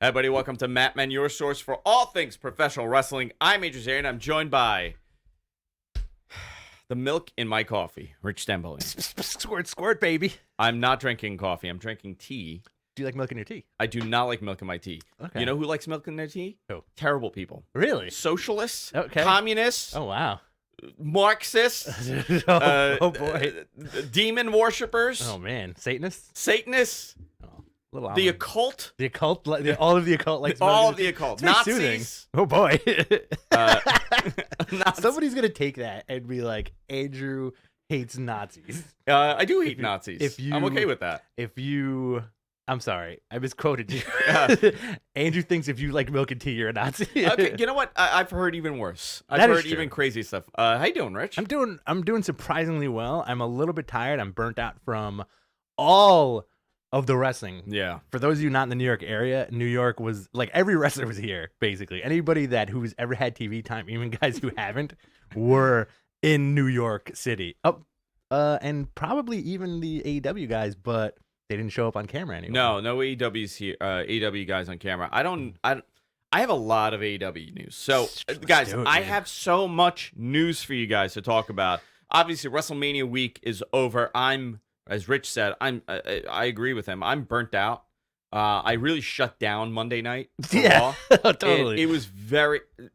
Hey, everybody, welcome to Matt Men, your source for all things professional wrestling. I'm Adrian Zarian. I'm joined by the milk in my coffee, Rich Stembolian. Squirt, squirt, baby. I'm not drinking coffee. I'm drinking tea. Do you like milk in your tea? I do not like milk in my tea. Okay. You know who likes milk in their tea? Who? Terrible people. Really? Socialists, Okay. communists, Oh, wow. Marxists, oh, boy. demon worshippers, Oh, man. Satanists? Satanists, Oh, little the almond. occult, The occult? All of the occult likes milk all in of the their tea? occult, It's very Nazis. soothing. Oh, boy. Nazis. Somebody's going to take that and be like, Andrew hates Nazis. I do hate Nazis. I'm okay with that. I'm sorry, I misquoted you. Andrew thinks if you like milk and tea, you're a Nazi. Okay, you know what? I've heard even worse. I've That is heard true. even crazy stuff. How you doing, Rich? I'm doing surprisingly well. I'm a little bit tired. I'm burnt out from all of the wrestling. Yeah. For those of you not in the New York area, New York was like every wrestler was here, basically. Anybody who's ever had TV time, even guys who haven't, were in New York City. And probably even the AEW guys, but they didn't show up on camera anymore. No AEW's here. AEW guys on camera. I have a lot of AEW news. So, guys, I have so much news for you guys to talk about. Obviously, WrestleMania week is over. As Rich said, I agree with him. I'm burnt out. I really shut down Monday night. Yeah, Raw. totally. It was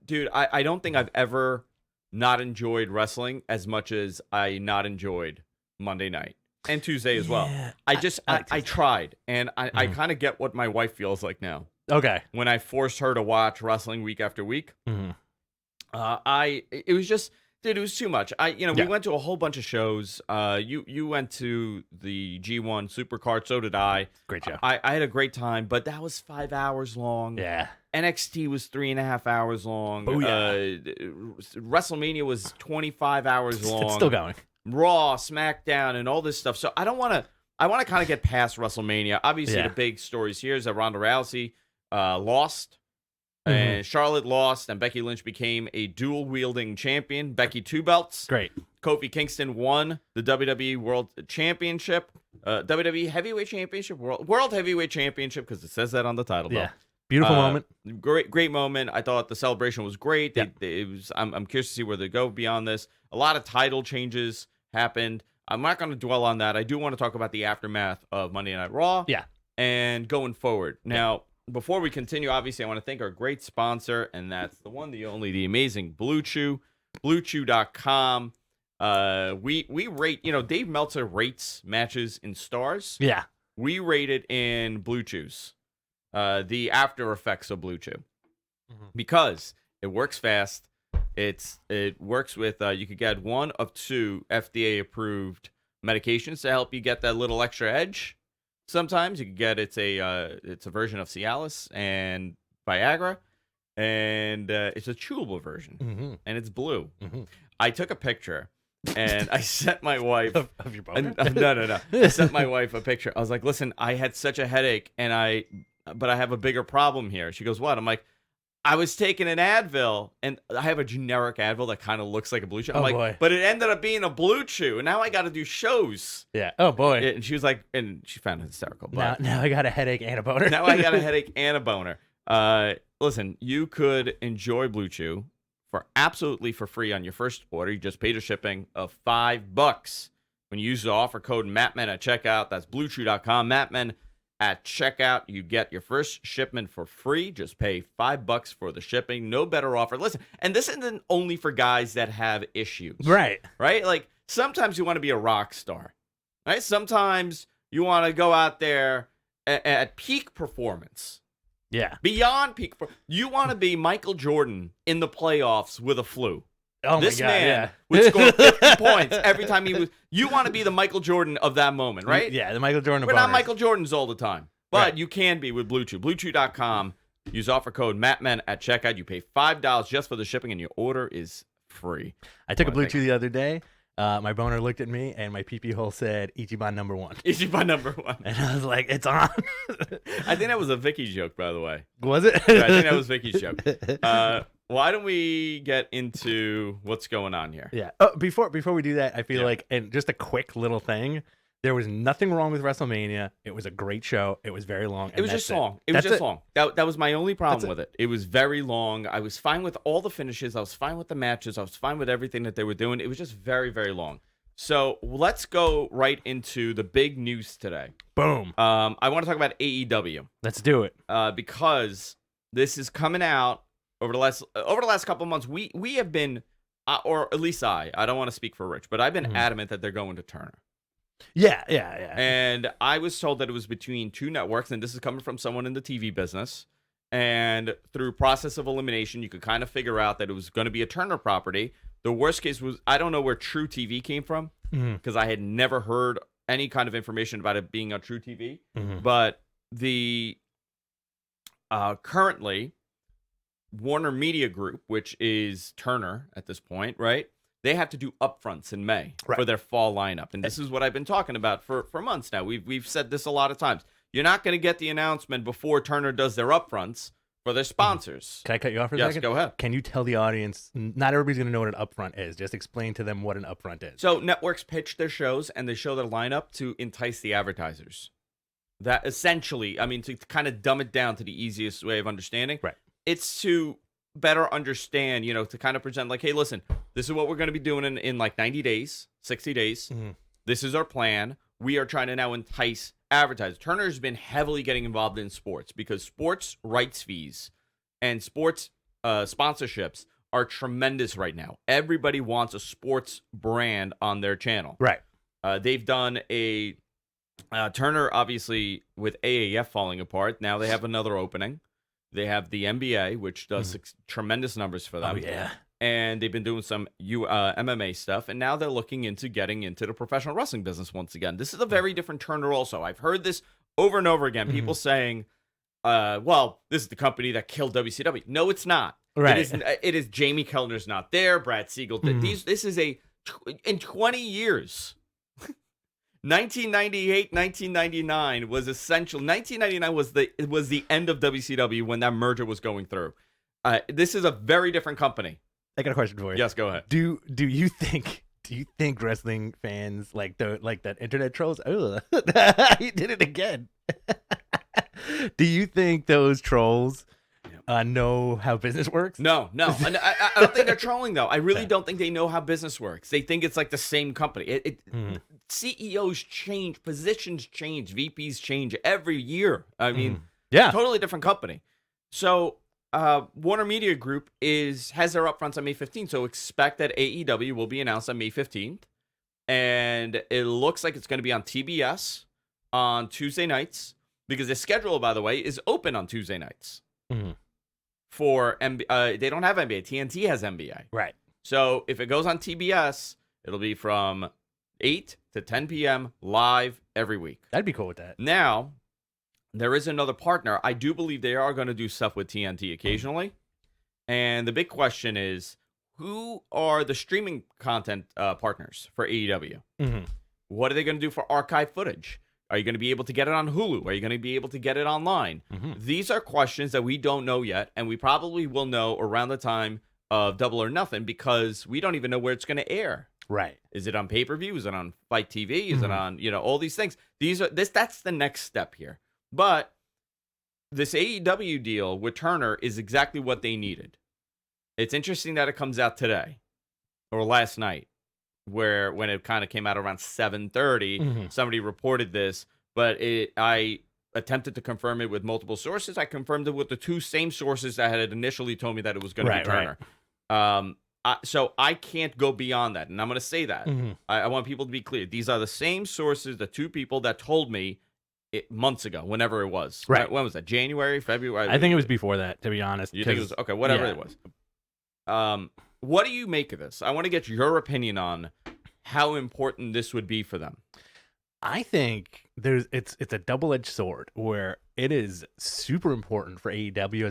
dude. I don't think I've ever not enjoyed wrestling as much as I not enjoyed Monday night and Tuesday as well. Yeah, I tried, and I kind of get what my wife feels like now. Okay. When I forced her to watch wrestling week after week, it was just, dude, it was too much. We went to a whole bunch of shows. You went to the G1 Supercard, so did I. Great show. I had a great time, but that was 5 hours long. Yeah. NXT was 3.5 hours long. Oh, yeah. WrestleMania was 25 hours long. It's still going. Raw, Smackdown, and all this stuff. So I want to kind of get past WrestleMania. Obviously, the big stories here is that Ronda Rousey lost, and Charlotte lost, and Becky Lynch became a dual-wielding champion. Becky 2 belts. Great. Kofi Kingston won the WWE World Championship, WWE Heavyweight Championship, World Heavyweight Championship, because it says that on the title. Yeah. Beautiful moment. Great moment. I thought the celebration was great. Yeah. I'm curious to see where they go beyond this. A lot of title changes happened. I'm not going to dwell on that. I do want to talk about the aftermath of Monday Night Raw. Yeah. And going forward. Now, before we continue, obviously, I want to thank our great sponsor, and that's the one, the only, the amazing Blue Chew, BlueChew.com. We rate, Dave Meltzer rates matches in stars. Yeah. We rate it in Blue Chews. The after effects of Blue Chew, because it works fast. It works with you could get 1 of 2 FDA approved medications to help you get that little extra edge. Sometimes you can get it's a version of Cialis and Viagra, and it's a chewable version, and it's blue. I took a picture. And I sent my wife of your boner? No. I sent my wife a picture. I was like, "Listen, I had such a headache, but I have a bigger problem here." She goes, "What?" I'm like, "I was taking an Advil, and I have a generic Advil that kind of looks like a Blue Chew." I'm like, boy. "But it ended up being a Blue Chew, and now I got to do shows." Yeah. Oh, boy. And she was like, and she found it hysterical. But Now I got a headache and a boner. now I got a headache and a boner. Listen, you could enjoy Blue Chew absolutely for free on your first order. You just pay the shipping of $5 when you use the offer code MATMEN at checkout. That's BlueChew.com. MATMEN at checkout. You get your first shipment for free. Just pay $5 for the shipping. No better offer. Listen, and this isn't only for guys that have issues. Right. Like sometimes you want to be a rock star. Right? Sometimes you want to go out there at peak performance. Yeah. Beyond peak. You want to be Michael Jordan in the playoffs with a flu. Oh, this my God, man would score 50 points every time he was. You want to be the Michael Jordan of that moment, right? Yeah, the Michael Jordan of We're not boners. Michael Jordans all the time, but Right. you can be with Blue Chew. BlueChew.com. Use offer code MATMEN at checkout. You pay $5 just for the shipping, and your order is free. I took a Blue Chew the other day. My boner looked at me, and my pee-pee hole said, Ichiban #1. Ichiban #1. And I was like, it's on. I think that was a Vicky joke, by the way. Was it? Yeah, I think that was Vicky's joke. Why don't we get into what's going on here? Yeah. Before we do that, I feel like, and just a quick little thing, There was nothing wrong with WrestleMania. It was a great show. It was very long. It was just long. It was just long. That was my only problem with it. It was very long. I was fine with all the finishes. I was fine with the matches. I was fine with everything that they were doing. It was just very, very long. So let's go right into the big news today. Boom. I want to talk about AEW. Let's do it. Because this is coming out over the last couple of months. We have been, or at least I don't want to speak for Rich, but I've been adamant that they're going to Turner. Yeah. And I was told that it was between two networks, and this is coming from someone in the TV business. And through process of elimination, you could kind of figure out that it was going to be a Turner property. The worst case was, I don't know where True TV came from, because I had never heard any kind of information about it being on True TV. But the currently Warner Media Group, which is Turner at this point, right? They have to do upfronts in May for their fall lineup. And this is what I've been talking about for months now. We've said this a lot of times. You're not going to get the announcement before Turner does their upfronts for their sponsors. Can I cut you off for a second? Yes, go ahead. Can you tell the audience, not everybody's going to know what an upfront is. Just explain to them what an upfront is. So networks pitch their shows and they show their lineup to entice the advertisers. That essentially, I mean, to kind of dumb it down to the easiest way of understanding, it's to better understand, to kind of present like, hey, listen, this is what we're going to be doing in like 90 days, 60 days. This is our plan. We are trying to now entice advertisers. Turner's been heavily getting involved in sports because sports rights fees and sports sponsorships are tremendous right now. Everybody wants a sports brand on their channel. Right. They've done a Turner, obviously, with AAF falling apart. Now they have another opening. They have the NBA, which does tremendous numbers for them. Oh, yeah. And they've been doing some MMA stuff, and now they're looking into getting into the professional wrestling business once again. This is a very different Turner also. I've heard this over and over again. People saying, well, this is the company that killed WCW. No, it's not. Right. It is Jamie Kellner's not there. Brad Siegel. This is in 20 years. 1998, 1999 was essential. 1999 was the end of WCW when that merger was going through. This is a very different company. I got a question for you. Yes, go ahead. Do you think wrestling fans like that internet trolls? Oh, he did it again. Do you think those trolls know how business works? No. I don't think they're trolling though. I really don't think they know how business works. They think it's like the same company. CEOs change, positions change, VPs change every year. I mean, totally different company. So Warner Media Group has their upfronts on May 15th. So expect that AEW will be announced on May 15th. And it looks like it's going to be on TBS on Tuesday nights because the schedule, by the way, is open on Tuesday nights. For they don't have NBA. TNT has NBA. Right. So if it goes on TBS, it'll be from 8 to 10 p.m. live every week. I'd be cool with that. Now, there is another partner. I do believe they are going to do stuff with TNT occasionally. And the big question is, who are the streaming content partners for AEW? What are they going to do for archive footage? Are you going to be able to get it on Hulu? Are you going to be able to get it online? These are questions that we don't know yet, and we probably will know around the time of Double or Nothing because we don't even know where it's going to air. Right. Is it on pay-per-view? Is it on Fight TV? Is it on, all these things? That's the next step here. But this AEW deal with Turner is exactly what they needed. It's interesting that it comes out today or last night. When it kind of came out around 7:30, somebody reported this, but I attempted to confirm it with multiple sources. I confirmed it with the two same sources that had initially told me that it was going to be Turner. So I can't go beyond that, and I'm going to say that. I want people to be clear. These are the same sources, the two people that told me it months ago, whenever it was. Right. When was that? January, February? I think it was before that, to be honest. You think it was? Okay, whatever it was. What do you make of this? I want to get your opinion on how important this would be for them. I think it's a double-edged sword where it is super important for AEW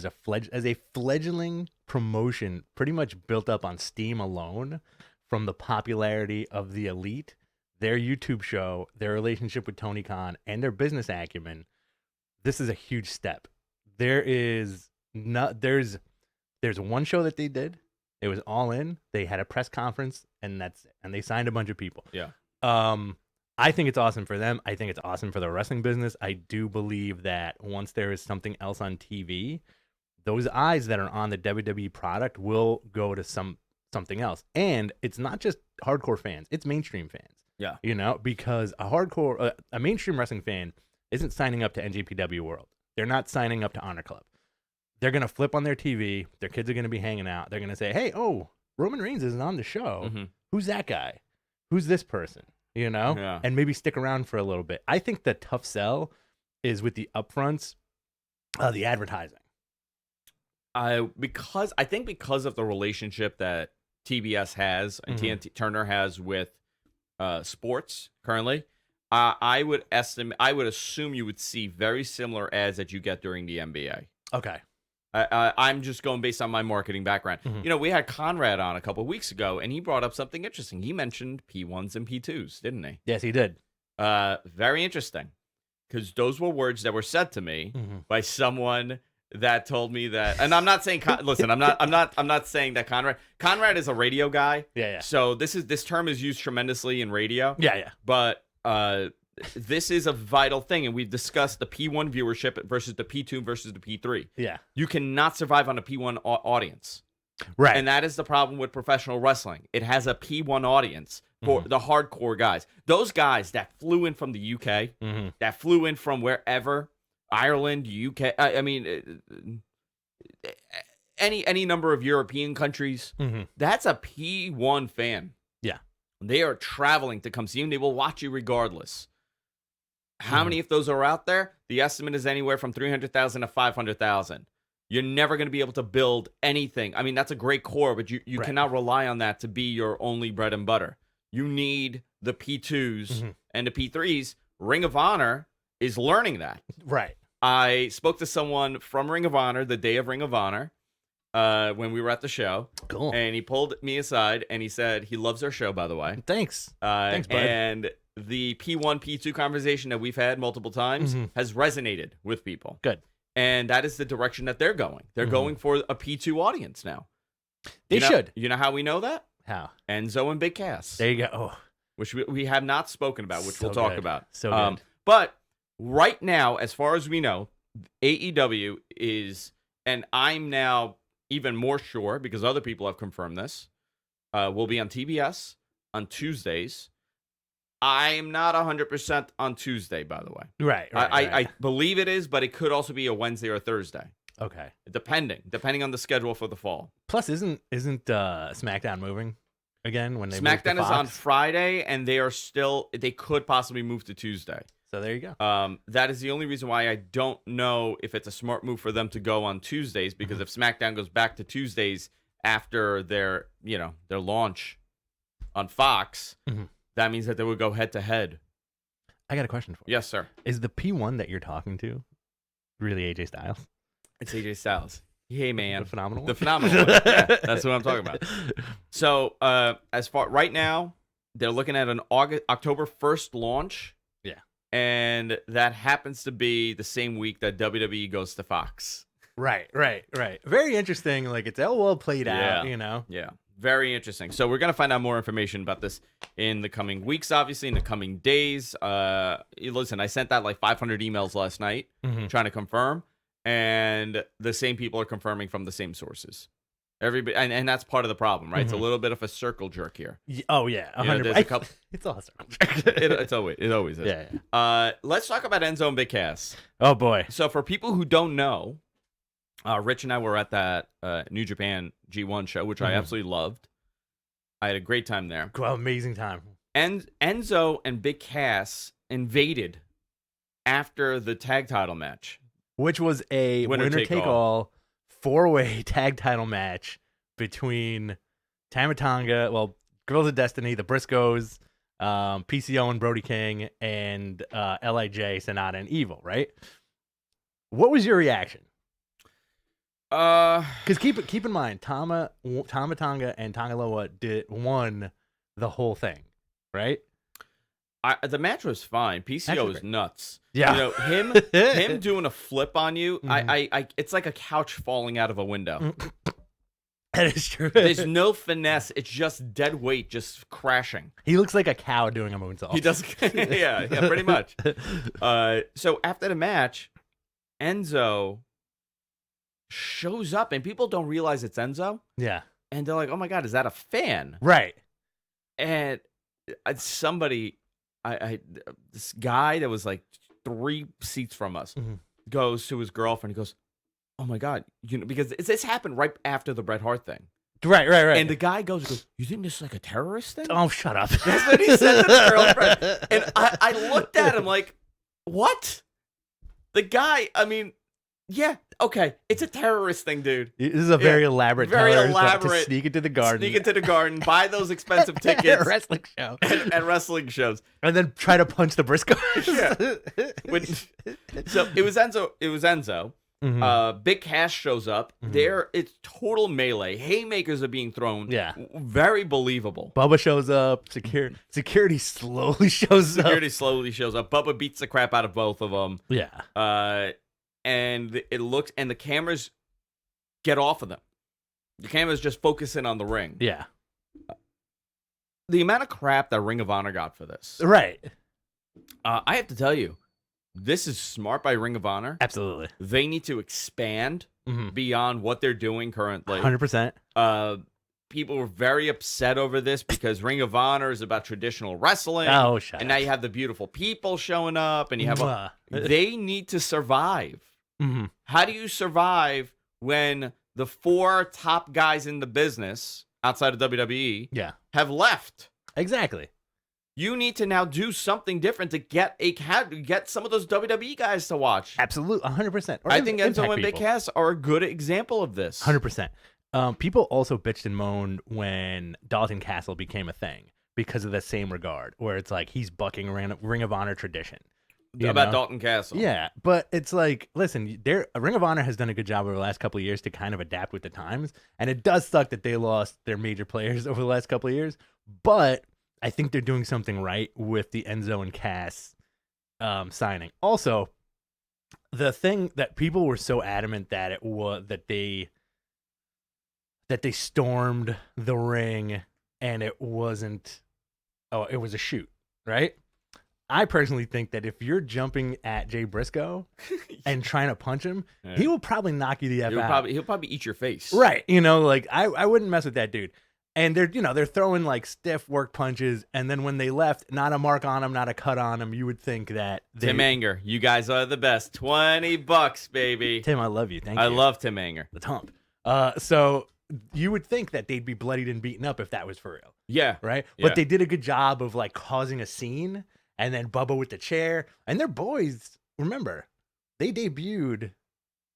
as a fledgling promotion, pretty much built up on Steam alone from the popularity of the Elite, their YouTube show, their relationship with Tony Khan, and their business acumen. This is a huge step. There's one show that they did. It was all in. They had a press conference, and that's it. And they signed a bunch of people. Yeah. I think it's awesome for them. I think it's awesome for the wrestling business. I do believe that once there is something else on TV, those eyes that are on the WWE product will go to something else. And it's not just hardcore fans, it's mainstream fans. Yeah. You know, because a mainstream wrestling fan isn't signing up to NJPW World. They're not signing up to Honor Club. They're going to flip on their TV. Their kids are going to be hanging out. They're going to say, hey, Roman Reigns isn't on the show. Mm-hmm. Who's that guy? Who's this person? You know? Yeah. And maybe stick around for a little bit. I think the tough sell is with the upfronts, the advertising. Because of the relationship that TBS has and TNT Turner has with sports currently, I would assume you would see very similar ads that you get during the NBA. Okay. I'm just going based on my marketing background. Mm-hmm. You know, we had Conrad on a couple of weeks ago, and he brought up something interesting. He mentioned P1s and P2s, didn't he? Yes, he did. Very interesting, because those were words that were said to me by someone that told me that. And I'm not saying, listen, I'm not saying that Conrad is a radio guy. Yeah. So this term is used tremendously in radio. Yeah. But this is a vital thing, and we've discussed the P1 viewership versus the P2 versus the P3. Yeah. You cannot survive on a P1 audience. Right. And that is the problem with professional wrestling. It has a P1 audience for the hardcore guys. Those guys that flew in from the UK, that flew in from wherever, Ireland, UK, I mean, any number of European countries, that's a P1 fan. Yeah. They are traveling to come see you, and they will watch you regardless. How many of those are out there? The estimate is anywhere from 300,000 to 500,000. You're never going to be able to build anything. I mean, that's a great core, but you right. cannot rely on that to be your only bread and butter. You need the P2s and the P3s. Ring of Honor is learning that. Right. I spoke to someone from Ring of Honor the day of Ring of Honor when we were at the show. Cool. And he pulled me aside and he said he loves our show, by the way. Thanks. Thanks, bud. And the P1, P2 conversation that we've had multiple times has resonated with people. Good. And that is the direction that they're going. They're going for a P2 audience now. They should. You know how we know that? How? Enzo and Big Cass. There you go. Oh. Which we have not spoken about, which So we'll talk good. about. So good. But right now, as far as we know, AEW is, and I'm now even more sure because other people have confirmed this, will be on TBS on Tuesdays. I'm not 100% on Tuesday, by the way. Right. I believe it is, but it could also be a Wednesday or Thursday. Okay. Depending on the schedule for the fall. Plus, isn't SmackDown moving again when they move to SmackDown is Fox? on Friday, and they could possibly move to Tuesday. So there you go. That is the only reason why I don't know if it's a smart move for them to go on Tuesdays, because if SmackDown goes back to Tuesdays after their launch on Fox, that means that they would go head to head. I got a question for you. Yes, sir. Is the P1 that you're talking to really AJ Styles? It's AJ Styles. Hey, man. The phenomenal one? The phenomenal one. Yeah, that's what I'm talking about. So, as far right now, they're looking at an October 1st launch. Yeah. And that happens to be the same week that WWE goes to Fox. Right. Very interesting. Like, it's all well played out, you know? Yeah. Very interesting. So we're going to find out more information about this in the coming weeks, obviously, in the coming days. Listen, I sent out like 500 emails last night trying to confirm, and the same people are confirming from the same sources. Everybody, and that's part of the problem, right? It's a little bit of a circle jerk here. Oh, yeah. 100%. There's a couple... It's all a circle jerk. it always is. Yeah. Let's talk about Enzo and Big Cass. Oh, boy. So for people who don't know, Rich and I were at that New Japan G1 show, which I absolutely loved. I had a great time there. Well, amazing time. And Enzo and Big Cass invaded after the tag title match, which was a winner-take-all 4-way tag title match between Tama Tonga, Girls of Destiny, the Briscoes, PCO and Brody King, and LIJ, Sonata, and Evil, right? What was your reaction? Because keep in mind, Tama Tonga and Tonga Loa won the whole thing, right? The match was fine. PCO is nuts. Yeah, him doing a flip on you. I it's like a couch falling out of a window. That is true. There's no finesse. It's just dead weight, just crashing. He looks like a cow doing a moonsault. He does. yeah, pretty much. So after the match, Enzo shows up, and people don't realize it's Enzo. Yeah. And they're like, "Oh my God, is that a fan?" Right. And somebody, this guy that was like 3 seats from us, goes to his girlfriend. He goes, "Oh my God," because this happened right after the Bret Hart thing. Right. And the guy goes, "You think this is like a terrorist thing?" Oh, shut up. That's what he said to the girlfriend. And I looked at him like, what? The guy, I mean, yeah, okay, it's a terrorist thing, dude. This is a very elaborate to sneak into the garden. Sneak into the garden, buy those expensive tickets. At a wrestling show. At wrestling shows. And then try to punch the Briscoes. Yeah. So it was Enzo. Big Cass shows up. There, it's total melee. Haymakers are being thrown. Yeah. Very believable. Bubba shows up. Security slowly shows up. Bubba beats the crap out of both of them. Yeah. And the cameras get off of them. The cameras just focus in on the ring. Yeah. The amount of crap that Ring of Honor got for this. Right. I have to tell you, this is smart by Ring of Honor. Absolutely. They need to expand beyond what they're doing currently. 100%. People were very upset over this because Ring of Honor is about traditional wrestling. Oh, shut up. And now you have the beautiful people showing up, and you have they need to survive. How do you survive when the 4 top guys in the business outside of WWE have left? Exactly. You need to now do something different to get some of those WWE guys to watch. Absolutely, 100%. I think Enzo and Big Cass are a good example of this. 100%. People also bitched and moaned when Dalton Castle became a thing because of the same regard, where it's like he's bucking Ring of Honor tradition. About Dalton Castle. Yeah, but it's like, listen, Ring of Honor has done a good job over the last couple of years to kind of adapt with the times, and it does suck that they lost their major players over the last couple of years, but I think they're doing something right with the Enzo and Cass signing. Also, the thing that people were so adamant that it was that they stormed the ring and it wasn't. Oh, it was a shoot, right? I personally think that if you're jumping at Jay Briscoe and trying to punch him, he will probably knock you the F out. He'll probably eat your face. Right. Like I wouldn't mess with that dude. And they're throwing like stiff work punches, and then when they left, not a mark on him, not a cut on him. You would think that Tim Anger, you guys are the best. $20, baby. Tim, I love you. Thank you. I love Tim Anger. The hump. So you would think that they'd be bloodied and beaten up if that was for real. Yeah. Right. Yeah. But they did a good job of like causing a scene, and then Bubba with the chair, and their boys. Remember, they debuted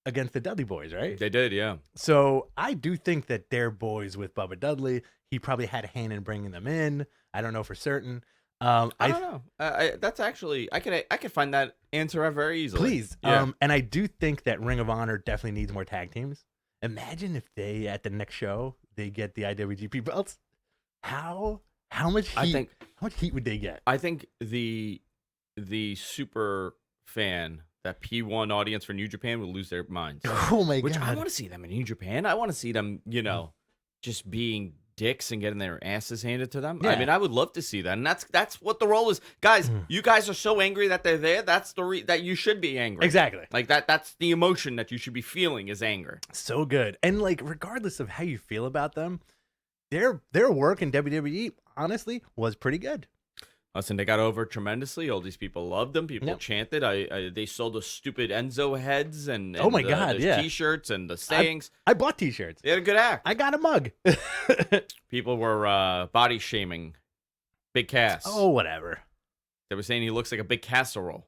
against the Dudley Boys, right? They did, yeah. So I do think that they're boys with Bubba Dudley. He probably had a hand in bringing them in. I don't know for certain. I don't know. That's actually I could find that answer out very easily. Please. Yeah. And I do think that Ring of Honor definitely needs more tag teams. Imagine if they at the next show they get the IWGP belts. How much heat? How much heat would they get? I think the super fan. That P1 audience for New Japan would lose their minds. Oh my God. I God. want to see them in New Japan. I want to see them, just being dicks and getting their asses handed to them. Yeah. I mean, I would love to see that. And that's what the role is. Guys, you guys are so angry that they're there. That's that you should be angry. Exactly. Like that's the emotion that you should be feeling is anger. So good. And like regardless of how you feel about them, their work in WWE honestly was pretty good. Listen, they got over tremendously. All these people loved them. People chanted. They sold the stupid Enzo heads and oh my God, the T-shirts and the sayings. I bought T-shirts. They had a good act. I got a mug. People were body shaming Big Cass. Oh, whatever. They were saying he looks like a big casserole,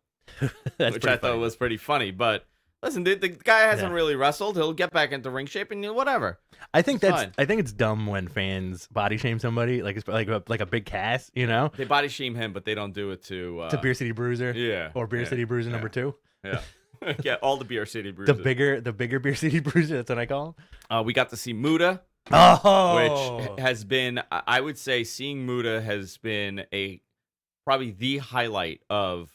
which I thought was pretty funny. But listen, the guy hasn't really wrestled. He'll get back into ring shape and whatever. I think it's dumb when fans body shame somebody like a Big Cass, They body shame him, but they don't do it to Beer City Bruiser, or Beer City Bruiser number 2. Yeah, yeah, all the Beer City Bruisers. The bigger Beer City Bruiser. That's what I call him. We got to see Muta, which has been, I would say, seeing Muta has been probably the highlight of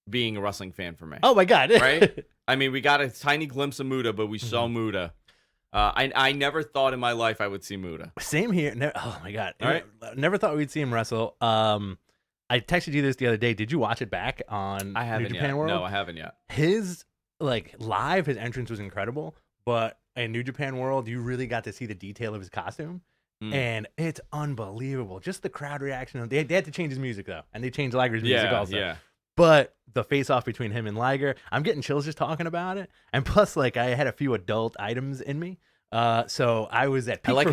being a wrestling fan for me. Oh my God! Right? I mean, we got a tiny glimpse of Muta, but we saw Muta. I never thought in my life I would see Muta. Same here. Oh my god! All right. Never thought we'd see him wrestle. I texted you this the other day. Did you watch it back on I haven't New Japan yet. World? No, I haven't yet. His live, his entrance was incredible, but in New Japan World, you really got to see the detail of his costume, and it's unbelievable. Just the crowd reaction. They had to change his music though, and they changed Liger's music also. Yeah. But the face-off between him and Liger, I'm getting chills just talking about it. And plus, I had a few adult items in me, so I was at. I like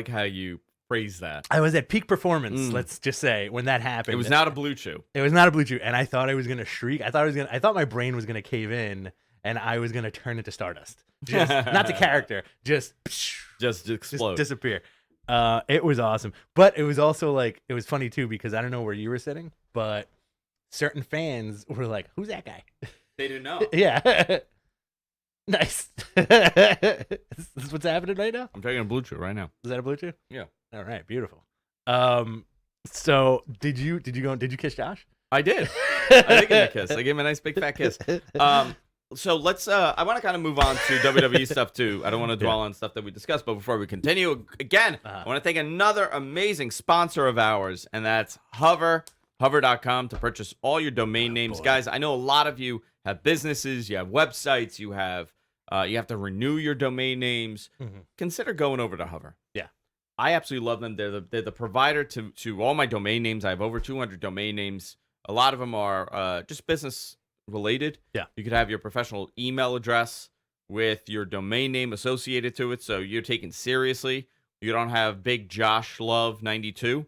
how you phrase that. I was at peak performance. Let's just say when that happened, It was not a blue chew. It was not a blue chew, and I thought I was gonna shriek. I thought my brain was gonna cave in, and I was gonna turn into Stardust. Just not the character, just explode, just disappear. It was awesome, but it was also it was funny too because I don't know where you were sitting, but certain fans were like, "Who's that guy?" They didn't know. Yeah. Nice. Is this what's happening right now? I'm taking a blue chew right now. Is that a blue chew? Yeah. All right, beautiful. So did you kiss Josh? I did. I did give him a kiss. I gave him a nice big fat kiss. So let's I want to kind of move on to WWE stuff too. I don't want to dwell on stuff that we discussed, but before we continue, again, I want to thank another amazing sponsor of ours, and that's Hover. Hover.com to purchase all your domain names. Guys, I know a lot of you have businesses, you have websites, you have to renew your domain names. Consider going over to Hover. Yeah. I absolutely love them. They're the provider to all my domain names. I have over 200 domain names. A lot of them are just business related. Yeah. You could have your professional email address with your domain name associated to it, so you're taken seriously. You don't have Big Josh Love 92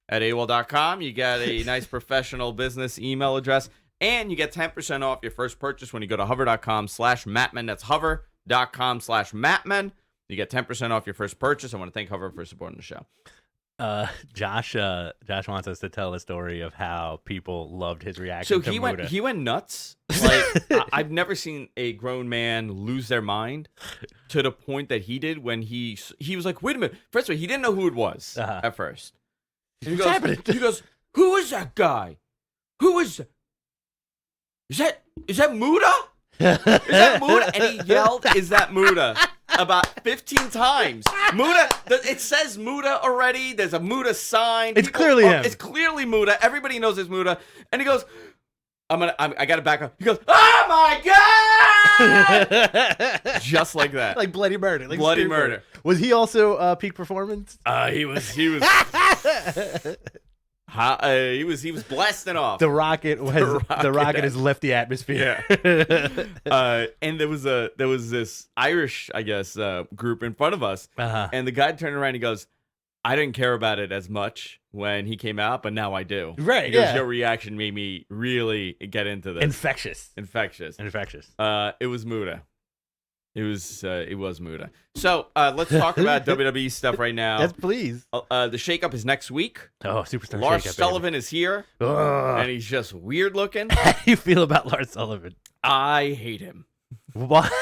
at AOL.com. You get a nice professional business email address, and you get 10% off your first purchase when you go to hover.com/Mattman. That's hover.com/Mattman. You get 10% off your first purchase. I want to thank Hover for supporting the show. Josh wants us to tell a story of how people loved his reaction to Muta. He went nuts. I've never seen a grown man lose their mind to the point that he did when he was like, wait a minute. First of all, he didn't know who it was at first. He goes, who is that guy? Who is that? Is that Muta? Is that Muta? And he yelled, is that Muta? About 15 times. Muta, it says Muta already. There's a Muta sign. It's clearly him. It's clearly Muta. Everybody knows it's Muta. And he goes, I gotta back up. He goes, oh my God! Just like that. Like bloody murder. Like bloody murder. Was he also peak performance? He was he was blasting off. The rocket has left the atmosphere. Yeah. And there was this Irish, I guess, group in front of us, and the guy turned around and he goes, I didn't care about it as much when he came out, but now I do. Right. He goes, your reaction made me really get into this. Infectious. It was Muta. It was Muta. So let's talk about WWE stuff right now. Yes, please. The shakeup is next week. Oh, superstar Lars shakeup, Sullivan is here, and he's just weird looking. How do you feel about Lars Sullivan? I hate him. What?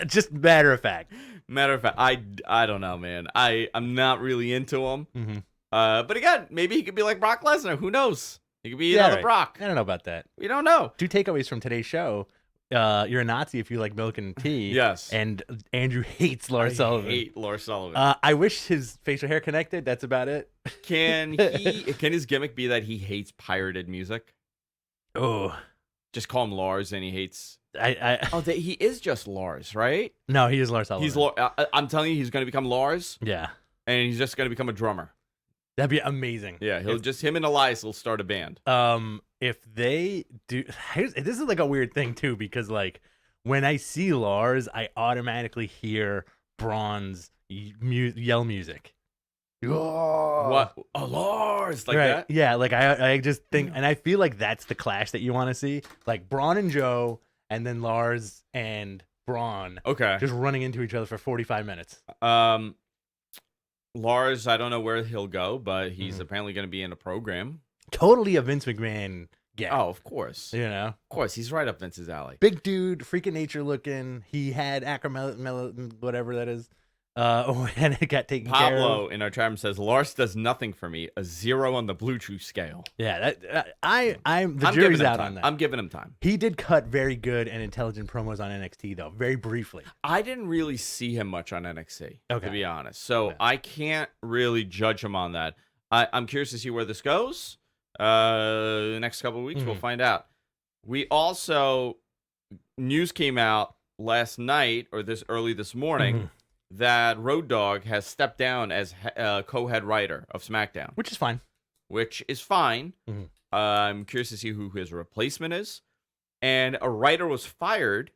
Just matter of fact. I don't know, man. I'm not really into him. Mm-hmm. But again, maybe he could be like Brock Lesnar. Who knows? He could be another Brock. I don't know about that. We don't know. 2 takeaways from today's show. You're a Nazi if you like milk and tea. Yes. And Andrew hates Lars Sullivan. I hate Lars Sullivan. I wish his facial hair connected. That's about it. Can his gimmick be that he hates pirated music? Oh. Just call him Lars and he hates... he is just Lars, right? No, he is Lars Sullivan. I'm telling you, he's going to become Lars. Yeah. And he's just going to become a drummer. That'd be amazing. Yeah, him and Elias will start a band. If they do, this is like a weird thing too, because like when I see Lars, I automatically hear Braun's yell music. Oh. What? Oh, Lars, like that? Yeah, like I just think, and I feel like that's the clash that you want to see, like Braun and Joe, and then Lars and Braun. Okay. Just running into each other for 45 minutes. Lars, I don't know where he'll go, but he's apparently going to be in a program. Totally a Vince McMahon guy. Oh, of course. You know? Of course, he's right up Vince's alley. Big dude, freaking nature looking. He had acromegaly, whatever that is. when it got taken care of. Pablo in our chat room says Lars does nothing for me. A 0 on the Bluetooth scale. Yeah, I'm I'm jury's giving him out time. on that. I'm giving him time. He did cut very good and intelligent promos on NXT though, very briefly. I didn't really see him much on NXT, Okay. to be honest. So Okay. I can't really judge him on that. I'm curious to see where this goes. The next couple of weeks, we'll find out. We also, news came out last night or early this morning that Road Dogg has stepped down as co-head writer of SmackDown. Which is fine. I'm curious to see who his replacement is. And a writer was fired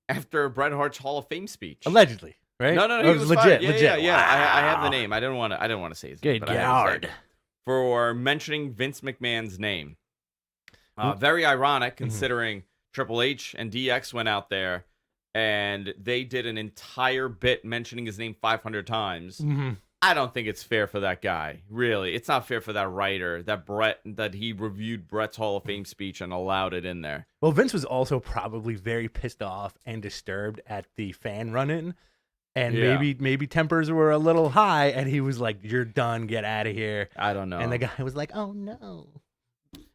after Bret Hart's Hall of Fame speech. Allegedly, right? No, He was legit, fired. legit. Yeah. I have Wow. the name. I didn't want to say his Good name. But I have his God. name. For mentioning Vince McMahon's name. Very ironic considering Triple H and DX went out there and they did an entire bit mentioning his name 500 times. I don't think it's fair for that guy. Really, it's not fair for that writer that he reviewed Bret's Hall of Fame speech and allowed it in there. Well, Vince was also probably very pissed off and disturbed at the fan run-in, and maybe tempers were a little high, and he was like, "You're done. Get out of here." I don't know. And the guy was like, "Oh no."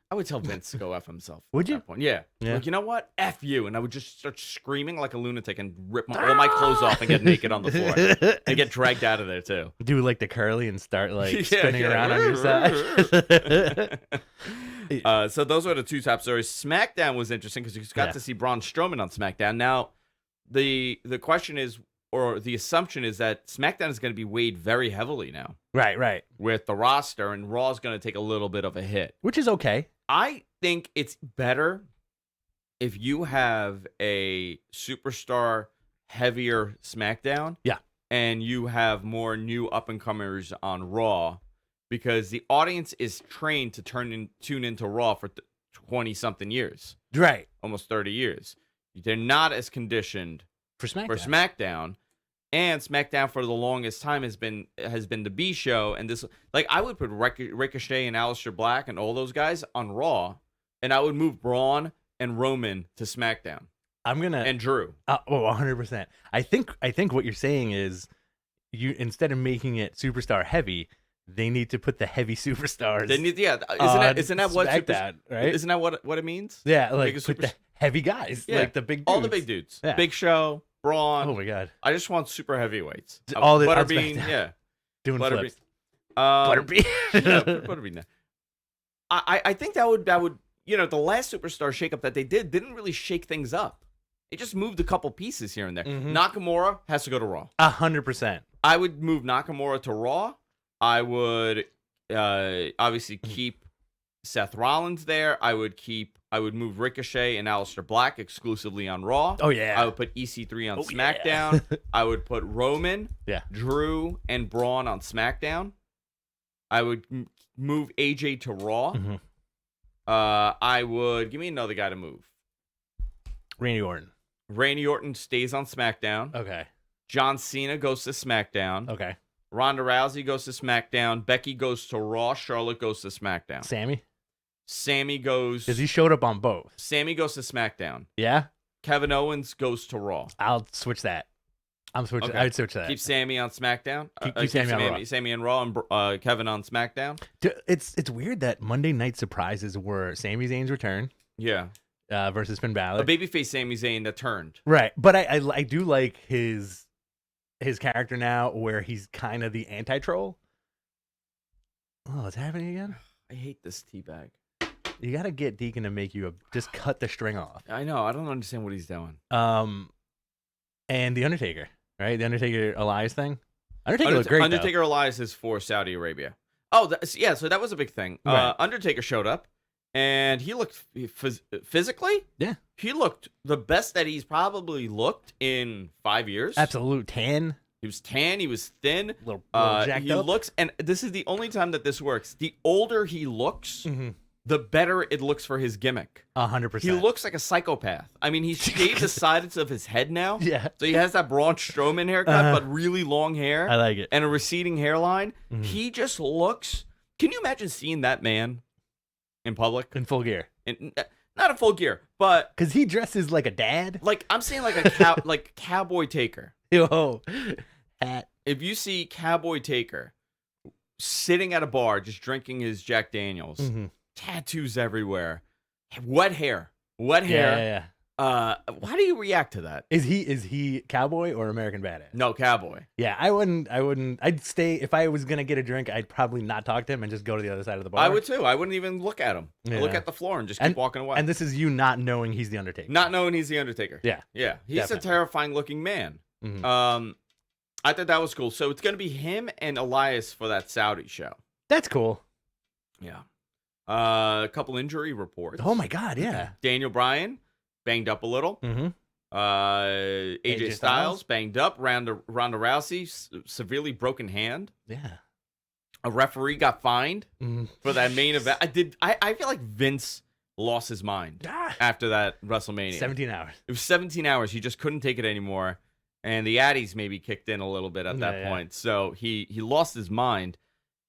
I would tell Vince to go F himself. Would you? At that point. Yeah. Yeah. Like, you know what? F you. And I would just start screaming like a lunatic and rip all my clothes off and get naked on the floor. And get dragged out of there, too. Do like the curly and start like Yeah, spinning yeah. around on your side. So those are the two top stories. SmackDown was interesting because you got to see Braun Strowman on SmackDown. Now, the question is, or the assumption is that SmackDown is going to be weighed very heavily now. Right. With the roster, and Raw is going to take a little bit of a hit. Which is okay. I think it's better if you have a superstar heavier SmackDown. Yeah. And you have more new up-and-comers on Raw because the audience is trained to tune into Raw for 20-something years. Right. Almost 30 years. They're not as conditioned For SmackDown. And SmackDown for the longest time has been the B show, and this I would put Ricochet and Aleister Black and all those guys on Raw, and I would move Braun and Roman to SmackDown. And Drew. 100%. I think what you're saying is you instead of making it superstar heavy, they need to put the heavy superstars. Isn't that what SmackDown, right? Isn't that what it means? Yeah, like put the heavy guys, like the big dudes. All the big dudes. Yeah. Big Show, Braun. Oh my God. I just want super heavyweights. All the Butterbean, doing Butterbean. flips. Butterbean. Butterbean. I think that would the last superstar shakeup that they didn't really shake things up. It just moved a couple pieces here and there. Nakamura has to go to Raw. 100%. I would move Nakamura to Raw. I would obviously keep Seth Rollins there. I would move Ricochet and Aleister Black exclusively on Raw. Oh yeah. I would put EC3 on SmackDown. Yeah. I would put Roman, Yeah. Drew, and Braun on SmackDown. I would move AJ to Raw. I would give me another guy to move. Randy Orton. Randy Orton stays on SmackDown. Okay. John Cena goes to SmackDown. Okay. Ronda Rousey goes to SmackDown. Becky goes to Raw. Charlotte goes to SmackDown. Sammy goes... Because he showed up on both. Sammy goes to SmackDown. Yeah? Kevin Owens goes to Raw. I'll switch that. I'd switch that. Keep Sammy on SmackDown. Keep Sammy on Raw. Sammy on Raw and Kevin on SmackDown. It's weird that Monday Night Surprises were Sami Zayn's return. Yeah. Versus Finn Balor. A babyface Sami Zayn that turned. Right. But I do like his character now where he's kind of the anti-troll. Oh, it's happening again? I hate this teabag. You got to get Deacon to make you just cut the string off. I know. I don't understand what he's doing. And the Undertaker, right? The Undertaker Elias thing. Undertaker looked great. Undertaker Elias is for Saudi Arabia. Oh, so that was a big thing. Right. Undertaker showed up, and he looked physically. Yeah, he looked the best that he's probably looked in 5 years. Absolute tan. He was tan. He was thin. Little jacked he up. looks, and this is the only time that this works. The older he looks, the better it looks for his gimmick. 100%. He looks like a psychopath. I mean, he's shaved the sides of his head now. Yeah. So he has that Braun Strowman haircut, but really long hair. I like it. And a receding hairline. He just looks... Can you imagine seeing that man in public? In full gear. Not in full gear, but... Because he dresses like a dad. Like, I'm saying like a cowboy Taker. Yo, hat. if you see Cowboy Taker sitting at a bar just drinking his Jack Daniels, tattoos everywhere, wet hair. Yeah. How do you react to that? Is he cowboy or American Badass? No, Cowboy. Yeah, I wouldn't. I'd stay if I was gonna get a drink. I'd probably not talk to him and just go to the other side of the bar. I would too. I wouldn't even look at him. Yeah. Look at the floor and just keep walking away. And this is you not knowing he's the Undertaker. Not knowing he's the Undertaker. Yeah. He's Definitely. a terrifying looking man. I thought that was cool. So it's gonna be him and Elias for that Saudi show. That's cool. Yeah. A couple injury reports. Oh my God, yeah. Daniel Bryan banged up a little. AJ Styles banged up. Ronda Rousey severely broken hand. Yeah. A referee got fined for that main event. I feel like Vince lost his mind after that WrestleMania. 17 hours. It was 17 hours. He just couldn't take it anymore. And the Addies maybe kicked in a little bit at that point. So he lost his mind.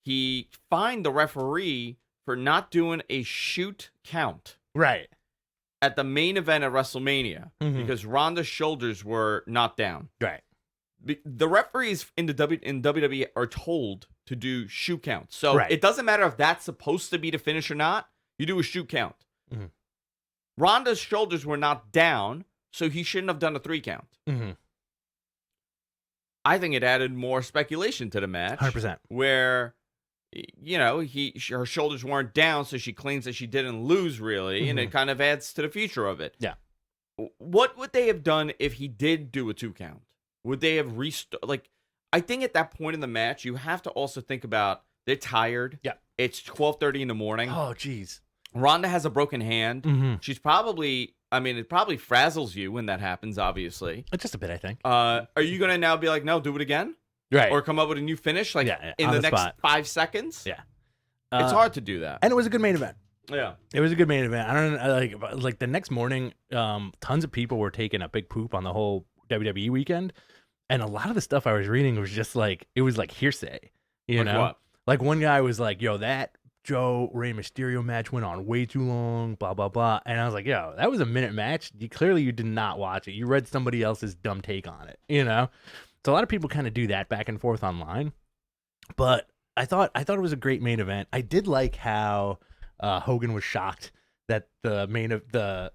He fined the referee for not doing a shoot count. Right. At the main event at WrestleMania because Ronda's shoulders were not down. Right. The referees in WWE are told to do shoot counts. So it doesn't matter if that's supposed to be the finish or not. You do a shoot count. Ronda's shoulders were not down, so he shouldn't have done a 3 count. I think it added more speculation to the match. 100%. Where, you know, her shoulders weren't down, so she claims that she didn't lose, really, and it kind of adds to the future of it. Yeah. What would they have done if he did do a 2 count? Would they have I think at that point in the match, you have to also think about they're tired. Yeah. It's 12:30 in the morning. Oh, jeez. Ronda has a broken hand. She's probably, it probably frazzles you when that happens, obviously. Just a bit, I think. Are you going to now be like, no, do it again? Right. Or come up with a new finish in the next spot. 5 seconds? Yeah. It's hard to do that. And it was a good main event. Yeah. It was a good main event. I don't know, like the next morning, tons of people were taking a big poop on the whole WWE weekend. And a lot of the stuff I was reading was just like, it was like hearsay, you know? What? Like one guy was like, yo, that Joe Rey Mysterio match went on way too long, blah, blah, blah. And I was like, yo, that was a minute match. Clearly you did not watch it. You read somebody else's dumb take on it, you know? So a lot of people kind of do that back and forth online. But I thought it was a great main event. I did like how Hogan was shocked that the main of that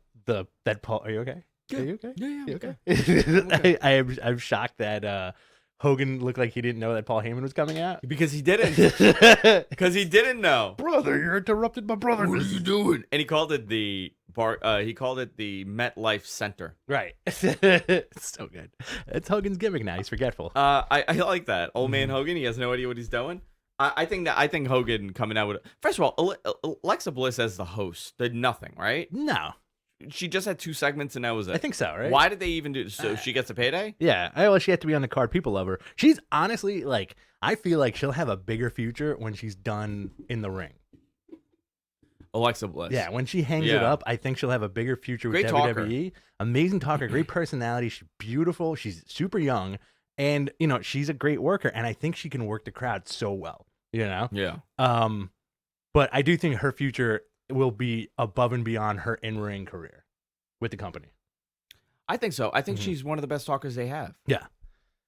Paul. Are you okay? Yeah. Are you okay? Yeah, You okay. okay? I'm shocked that Hogan looked like he didn't know that Paul Heyman was coming out. Because he didn't. Because he didn't know. Brother, you're interrupted my brother. What are you doing? And he called it the MetLife Center. Right. It's so good. It's Hogan's gimmick now. He's forgetful. I like that. Old man Hogan, he has no idea what he's doing. I think Hogan coming out with first of all, Alexa Bliss as the host did nothing, right? No. She just had 2 segments and that was it. I think so, right? Why did they even do this? So she gets a payday? Yeah. Well, she had to be on the card. People love her. She's honestly like, I feel like she'll have a bigger future when she's done in the ring. Alexa Bliss. Yeah, when she hangs it up, I think she'll have a bigger future with Great WWE. talker. Amazing talker, great personality. She's beautiful. She's super young. And, you know, she's a great worker. And I think she can work the crowd so well, you know? Yeah. But I do think her future will be above and beyond her in-ring career with the company. I think so. I think she's one of the best talkers they have. Yeah.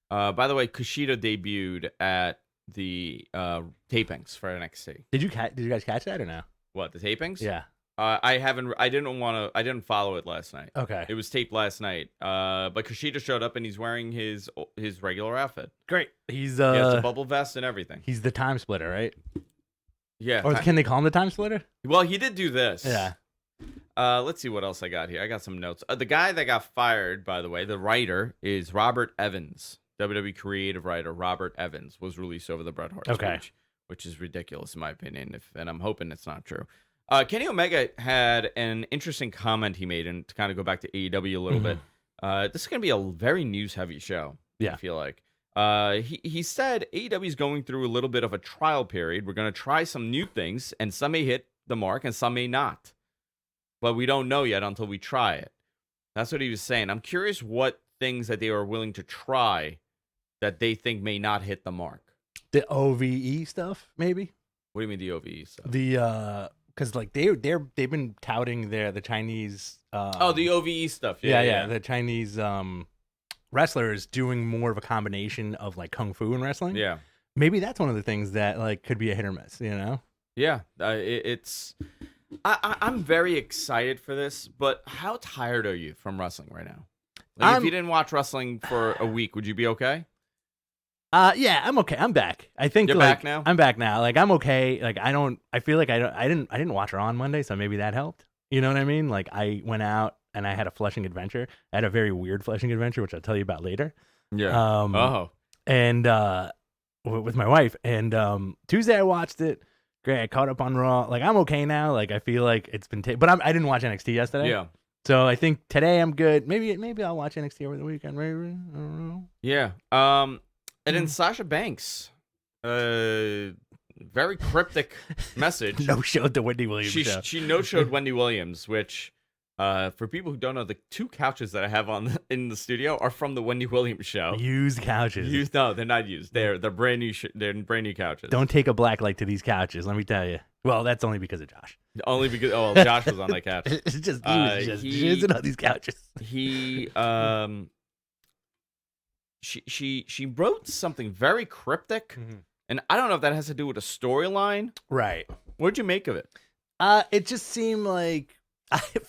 By the way, Kushida debuted at the tapings for NXT. Did you guys catch that or no? What, the tapings? Yeah. I didn't follow it last night. Okay. It was taped last night. But Kushida showed up and he's wearing his regular outfit. Great. He's He has a bubble vest and everything. he's the time splitter, right? Yeah. Or can they call him the time splitter? Well, he did do this. Yeah. Let's see what else I got here. I got some notes. The guy that got fired, by the way, the writer is Robert Evans. WWE creative writer Robert Evans was released over the Bret Hart speech, which is ridiculous in my opinion, and I'm hoping it's not true. Kenny Omega had an interesting comment he made, and to kind of go back to AEW a little bit, this is going to be a very news-heavy show, I feel like. He said AEW is going through a little bit of a trial period. We're going to try some new things, and some may hit the mark, and some may not. But we don't know yet until we try it. That's what he was saying. I'm curious what things that they are willing to try that they think may not hit the mark. The OVE stuff, maybe? What do you mean the OVE stuff? The because like they've been touting the Chinese the OVE stuff. Yeah. The Chinese wrestlers doing more of a combination of like kung fu and wrestling. Yeah. Maybe that's one of the things that like could be a hit or miss, you know? Yeah. I'm very excited for this, but how tired are you from wrestling right now? Like, if you didn't watch wrestling for a week, would you be okay? Yeah, I'm okay. I'm back. I think You're back now? I'm back now. Like I'm okay. Like I feel like I didn't watch Raw on Monday, so maybe that helped. You know what I mean? Like I went out and I had a Flushing adventure. I had a very weird Flushing adventure, which I'll tell you about later. Yeah. And with my wife. And Tuesday I watched it. Great. I caught up on Raw. Like I'm okay now. Like I feel like it's been but I didn't watch NXT yesterday. Yeah. So I think today I'm good. Maybe I'll watch NXT over the weekend. Maybe I don't know. Yeah. And then Sasha Banks, very cryptic message. No showed the Wendy Williams show. She no-showed Wendy Williams, which, for people who don't know, the 2 couches that I have in the studio are from the Wendy Williams show. Used couches. No, they're not used. They're brand new. They're brand new couches. Don't take a black light to these couches. Let me tell you. Well, that's only because of Josh. Only because Josh was on that couch. It's just he was just using on these couches. He She wrote something very cryptic, and I don't know if that has to do with a storyline. Right. What'd you make of it? It just seemed like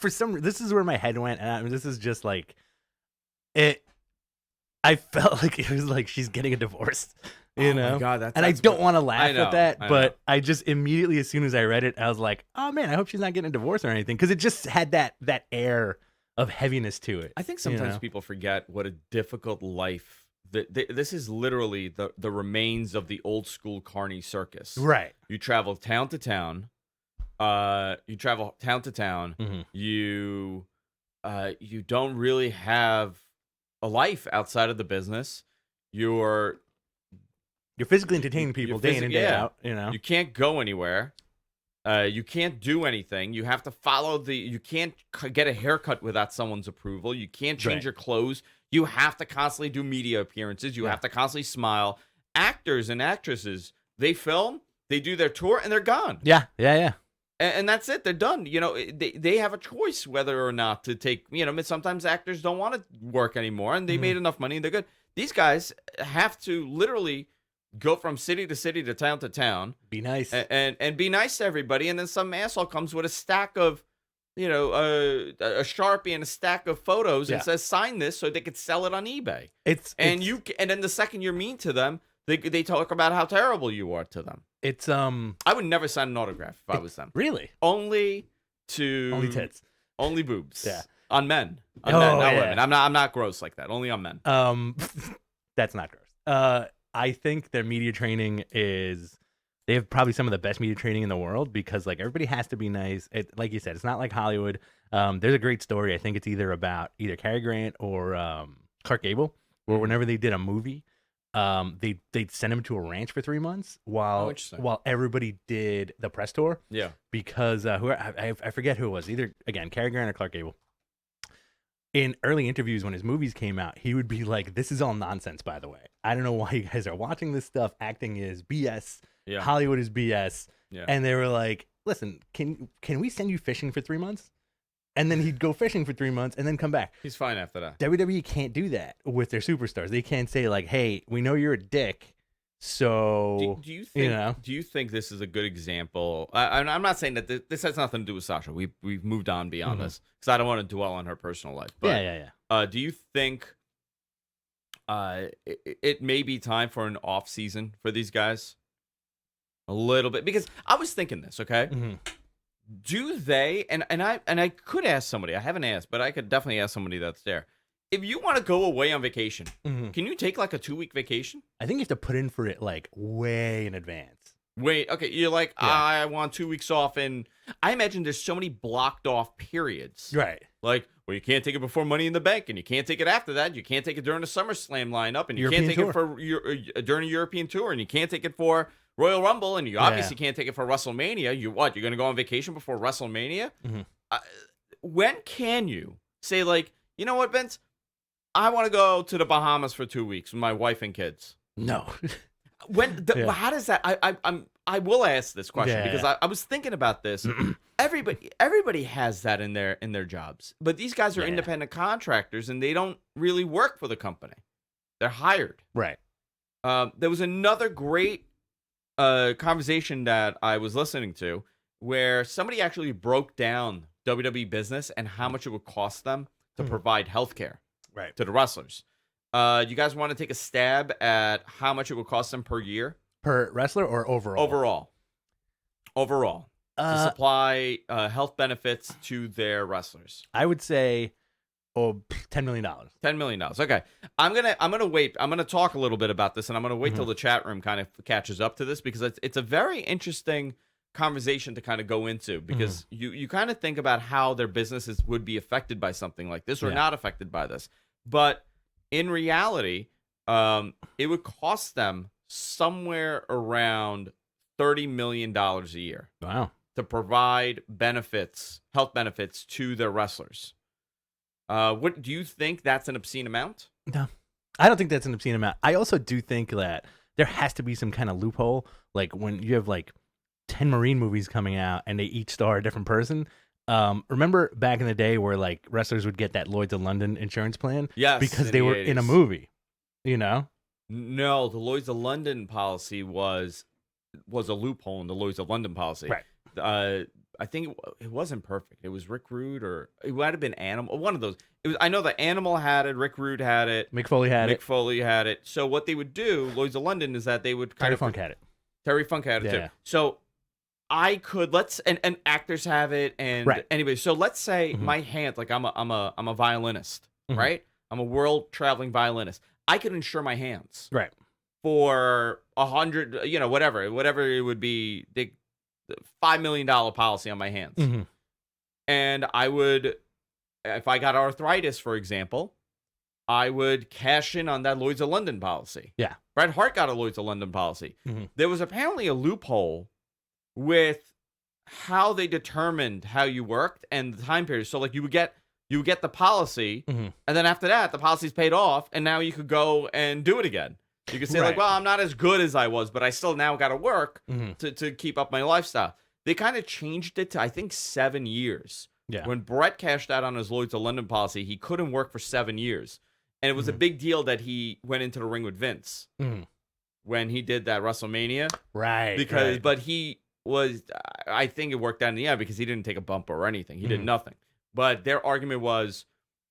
this is where my head went, and this is just like it. I felt like it was like she's getting a divorce, you know. My God, and I don't want to laugh at that, but I I just immediately, as soon as I read it, I was like, oh man, I hope she's not getting a divorce or anything, because it just had that air of heaviness to it. I think sometimes people forget what a difficult life. This is literally the remains of the old school carny circus. Right. You travel town to town. Mm-hmm. You don't really have a life outside of the business. You're physically entertaining people day in and day out. You know. You can't go anywhere. You can't do anything. You have to follow you can't get a haircut without someone's approval. You can't change your clothes. You have to constantly do media appearances. You have to constantly smile. Actors and actresses, they film, they do their tour, and they're gone. Yeah. And that's it. They're done. You know, they have a choice whether or not to take, you know, sometimes actors don't want to work anymore, and they made enough money, and they're good. These guys have to literally go from city to city to town. Be nice. And be nice to everybody, and then some asshole comes with a stack of, you know, a Sharpie and a stack of photos and says, sign this so they could sell it on eBay. And then the second you're mean to them, they talk about how terrible you are to them. I would never sign an autograph if I was them. Really? Only tits. Only boobs. Yeah. On men. On men, not women. I'm not gross like that. Only on men. That's not gross. I think their media training they have probably some of the best media training in the world, because like everybody has to be nice. Like you said, it's not like Hollywood. There's a great story. I think it's either Cary Grant or Clark Gable, where whenever they did a movie, they'd send him to a ranch for 3 months while everybody did the press tour. Yeah. Because I forget who it was, either again Cary Grant or Clark Gable. In early interviews when his movies came out, he would be like, "This is all nonsense, by the way. I don't know why you guys are watching this stuff. Acting is BS. Yeah. Hollywood is BS." Yeah. And they were like, "Listen, can we send you fishing for 3 months?" And then he'd go fishing for 3 months and then come back. He's fine after that. WWE can't do that with their superstars. They can't say like, "Hey, we know you're a dick, so do you think do you think this is a good example? I'm not saying that this has nothing to do with Sasha. We've moved on beyond this, because I don't want to dwell on her personal life. But yeah. Do you think it may be time for an off season for these guys? A little bit, because I was thinking this. Okay, do they? And I could ask somebody. I haven't asked, but I could definitely ask somebody that's there. If you want to go away on vacation, can you take like a 2-week vacation? I think you have to put in for it like way in advance. Wait, okay, you're like, I want 2 weeks off, and I imagine there's so many blocked off periods. Right. Like, well, you can't take it before Money in the Bank, and you can't take it after that. You can't take it during the SummerSlam lineup, and you can't take it for during a European tour, and you can't take it for Royal Rumble, and you obviously can't take it for WrestleMania. You're going to go on vacation before WrestleMania? When can you say, like, you know what, Vince? I want to go to the Bahamas for 2 weeks with my wife and kids. No. How does that? I will ask this question because Yeah. I was thinking about this. Everybody has that in their jobs, but these guys are Yeah. independent contractors and they don't really work for the company. They're hired. Right. There was another great conversation that I was listening to where somebody actually broke down WWE business and how much it would cost them to provide healthcare Right. to the wrestlers. You guys want to take a stab at how much it would cost them per year? Per wrestler or overall? Overall. To supply health benefits to their wrestlers. I would say $10 million. $10 million. Okay. I'm gonna wait. I'm gonna talk a little bit about this, and I'm gonna wait till the chat room kind of catches up to this because it's a very interesting conversation to kind of go into because you kind of think about how their businesses would be affected by something like this or not affected by this. But in reality, it would cost them somewhere around $30 million a year. Wow. To provide benefits, health benefits to their wrestlers. What do you think that's an obscene amount? No, I don't think that's an obscene amount. I also do think that there has to be some kind of loophole. Like when you have like 10 Marine movies coming out and they each star a different person. Remember back in the day where like wrestlers would get that Lloyd's of London insurance plan? Yes. Because they were in a movie, you know? No, the Lloyd's of London policy was a loophole in the Lloyd's of London policy. Right. I think it wasn't perfect. It was Rick Rude or it might have been Animal. One of those. It was. I know that Animal had it. Rick Rude had it. Mick Foley had it. Mick Foley had it. So what they would do, Lloyd's of London, is that they would Terry Funk had it. Terry Funk had it too. So I could and actors have it and anyway. So let's say my hands, like I'm a violinist, right? I'm a world traveling violinist. I could insure my hands, right, for 100, whatever it would be. $5 million policy on my hands. And I would, if I got arthritis, for example, I would cash in on that Lloyd's of London policy. Yeah. Bret Hart got a Lloyd's of London policy. There was apparently a loophole with how they determined how you worked and the time period. So like you would get the policy and then after that, the policy's paid off and now you could go and do it again. You could say, like, well, I'm not as good as I was, but I still now got to work to keep up my lifestyle. They kind of changed it to, I think, 7 years. Yeah. When Brett cashed out on his Lloyd's of London policy, he couldn't work for 7 years. And it was a big deal that he went into the ring with Vince when he did that WrestleMania. Right. But he was, I think it worked out in the end because he didn't take a bump or anything. He did nothing. But their argument was,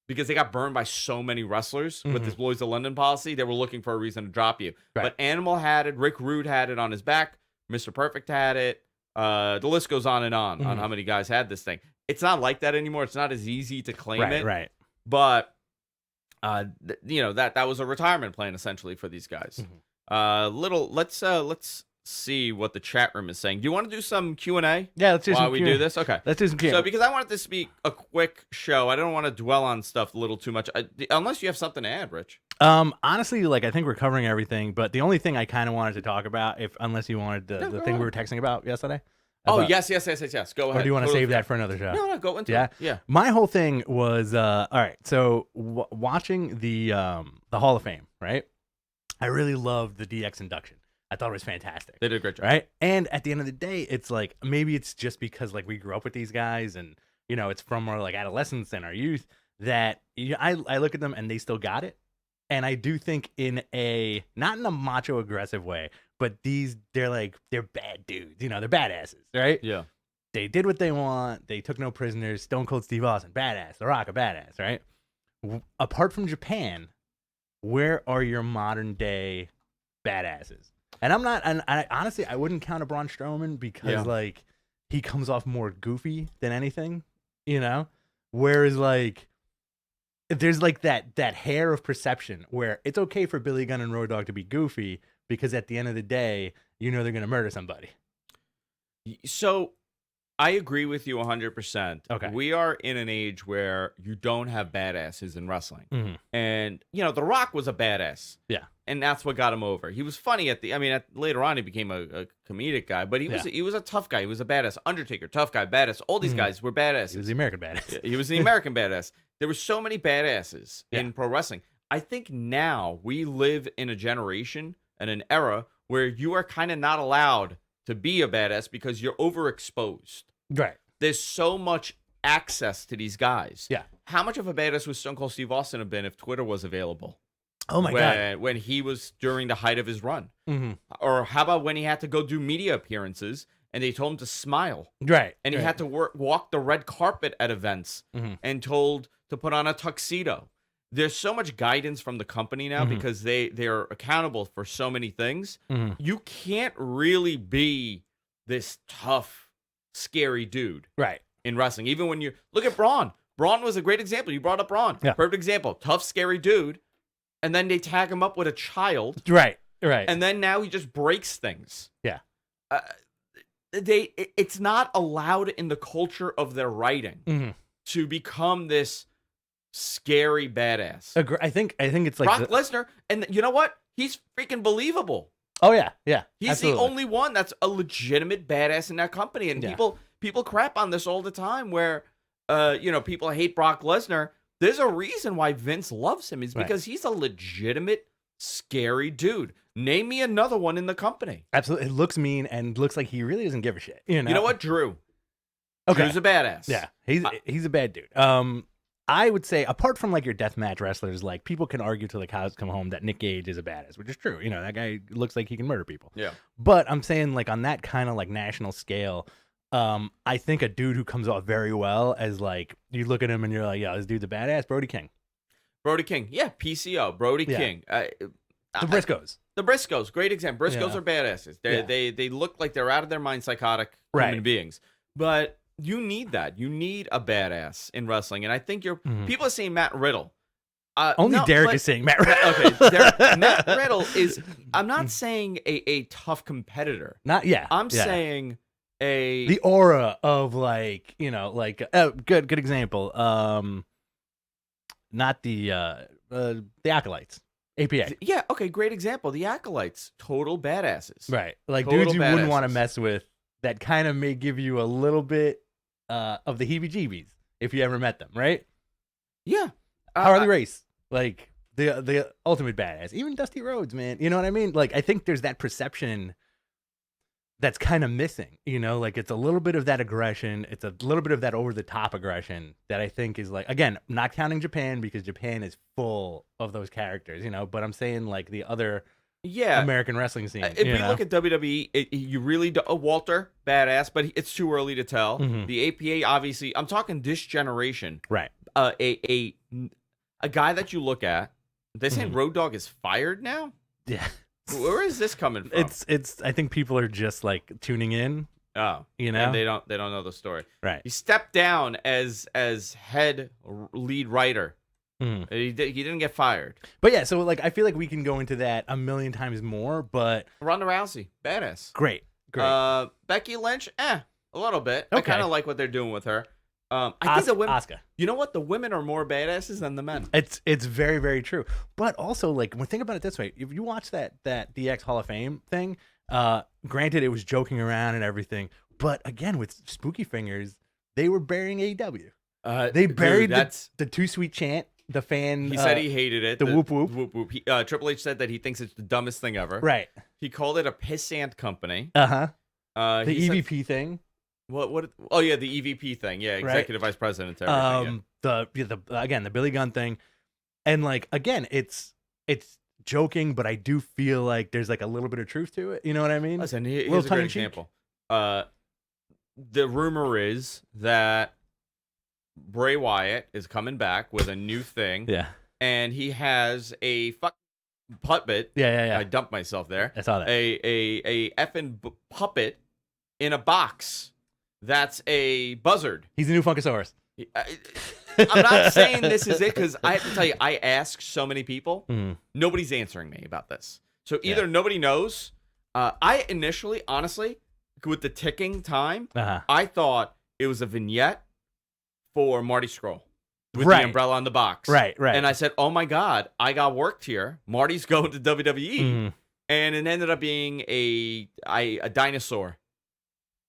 because they got burned by so many wrestlers with this Lloyd's of London policy, they were looking for a reason to drop you. Right. But Animal had it, Rick Rude had it on his back, Mr. Perfect had it. The list goes on how many guys had this thing. It's not like that anymore. It's not as easy to claim it. Right. But that was a retirement plan essentially for these guys. Let's see what the chat room is saying. Do you want to do some Q&A? Yeah, let's do while some we Q&A. do this. Okay. Let's do some Q&A. So because I wanted this to be a quick show, I don't want to dwell on stuff a little too much. Unless you have something to add, Rich. Honestly, like I think we're covering everything, but the only thing I kind of wanted to talk about, unless you wanted the thing we were texting about yesterday. Yes. Go ahead. Or do you want to save that for another show? No, go into it. Yeah. My whole thing was all right. So watching the Hall of Fame, right? I really loved the DX induction. I thought it was fantastic. They did a great job. Right? And at the end of the day, it's like, maybe it's just because like we grew up with these guys and, it's from our like adolescence and our youth that I look at them and they still got it. And I do think not in a macho aggressive way, but they're bad dudes, they're badasses, right? Yeah. They did what they want. They took no prisoners. Stone Cold Steve Austin, badass. The Rock, a badass, right? Apart from Japan, where are your modern day badasses? And I honestly, I wouldn't count a Braun Strowman because like he comes off more goofy than anything, whereas like there's like that hair of perception where it's okay for Billy Gunn and Road Dogg to be goofy because at the end of the day, they're going to murder somebody. So I agree with you 100%. Okay. We are in an age where you don't have badasses in wrestling. And, The Rock was a badass. Yeah. And that's what got him over. He was funny later on he became a comedic guy, but he was a tough guy. He was a badass. Undertaker, tough guy, badass. All these guys were badasses. He was the American badass. He was the American badass. There were so many badasses in pro wrestling. I think now we live in a generation and an era where you are kind of not allowed to be a badass because you're overexposed. Right. There's so much access to these guys. Yeah. How much of a badass would Stone Cold Steve Austin have been if Twitter was available? Oh my God. When he was during the height of his run. Mm-hmm. Or how about when he had to go do media appearances and they told him to smile? Right. And he had to walk the red carpet at events and told to put on a tuxedo. There's so much guidance from the company now because they're accountable for so many things. You can't really be this tough, scary dude in wrestling. Even when you look at Braun. Braun was a great example. You brought up Braun. Yeah. Perfect example. Tough, scary dude. And then they tag him up with a child. Right. And then now he just breaks things. Yeah. It's not allowed in the culture of their writing to become this scary badass. I think it's like Brock Lesnar, and you know what? He's freaking believable. Oh yeah, yeah. He's absolutely. the only one that's a legitimate badass in that company, and people crap on this all the time. Where, people hate Brock Lesnar. There's a reason why Vince loves him. Is because he's a legitimate scary dude. Name me another one in the company. Absolutely, it looks mean and looks like he really doesn't give a shit. You know what, Drew? Okay. Drew's a badass. Yeah, he's a bad dude. I would say, apart from like your deathmatch wrestlers, like people can argue till the cows come home that Nick Gage is a badass, which is true. You know, that guy looks like he can murder people. Yeah. But I'm saying, like, on that kind of like national scale, I think a dude who comes off very well as like, you look at him and you're like, yeah, this dude's a badass. Brody King. Yeah, PCO. Brody King. The Briscoes. The Briscoes, great example. Briscoes are badasses. They look like they're out of their mind, psychotic human beings. But you need that. You need a badass in wrestling. And I think people are saying Matt Riddle. Derek is saying Matt Riddle. Okay, Matt Riddle is. I'm not saying a tough competitor. I'm saying the aura of like good example. Not the Acolytes. APA. Yeah. Okay. Great example. The Acolytes, total badasses. Right. Like total dudes you badasses. wouldn't want to mess with. That kind of may give you a little bit of the heebie-jeebies if you ever met them, right? Yeah. Harley Race, like the ultimate badass. Even Dusty Rhodes, man. You know what I mean? Like, I think there's that perception that's kind of missing. You know, like it's a little bit of that aggression. It's a little bit of that over-the-top aggression that I think is like, again, not counting Japan because Japan is full of those characters, you know, but I'm saying like the other American wrestling scene. If we look at WWE, you really do. Walter, badass, but it's too early to tell. The APA, obviously, I'm talking this generation. Right. A guy that you look at, they're saying Road Dogg is fired now? Yeah. Where is this coming from? It's. I think people are just like tuning in. Oh, you know, and they don't know the story. Right. He stepped down as head lead writer. He didn't get fired. But yeah, so like I feel like we can go into that a million times more. But Ronda Rousey, badass, great. Becky Lynch, a little bit. Okay. I kind of like what they're doing with her. I think the women, Asuka. You know what? The women are more badasses than the men. It's very, very true. But also, like, when think about it this way, if you watch that DX Hall of Fame thing, granted it was joking around and everything, but again with Spooky Fingers, they were burying AEW. They buried the Too Sweet chant. The fan. He said he hated it. The whoop whoop. Whoop whoop. Triple H said that he thinks it's the dumbest thing ever. Right. He called it a pissant company. The EVP thing. What? Oh yeah, the EVP thing. Yeah, executive vice president. Everything, The Billy Gunn thing, and like again, it's joking, but I do feel like there's like a little bit of truth to it. You know what I mean? Listen, here's a great example. The rumor is that Bray Wyatt is coming back with a new thing. Yeah. And he has a puppet. Yeah. I dumped myself there. I saw that. A effing puppet in a box. That's a buzzard. He's the new Funkasaurus. I'm not saying this is it because I have to tell you, I ask so many people. Nobody's answering me about this. So either nobody knows. I initially, honestly, with the ticking time, I thought it was a vignette for Marty Scurll with the umbrella on the box. Right. And I said, oh my God, I got worked here. Marty's going to WWE. And it ended up being a dinosaur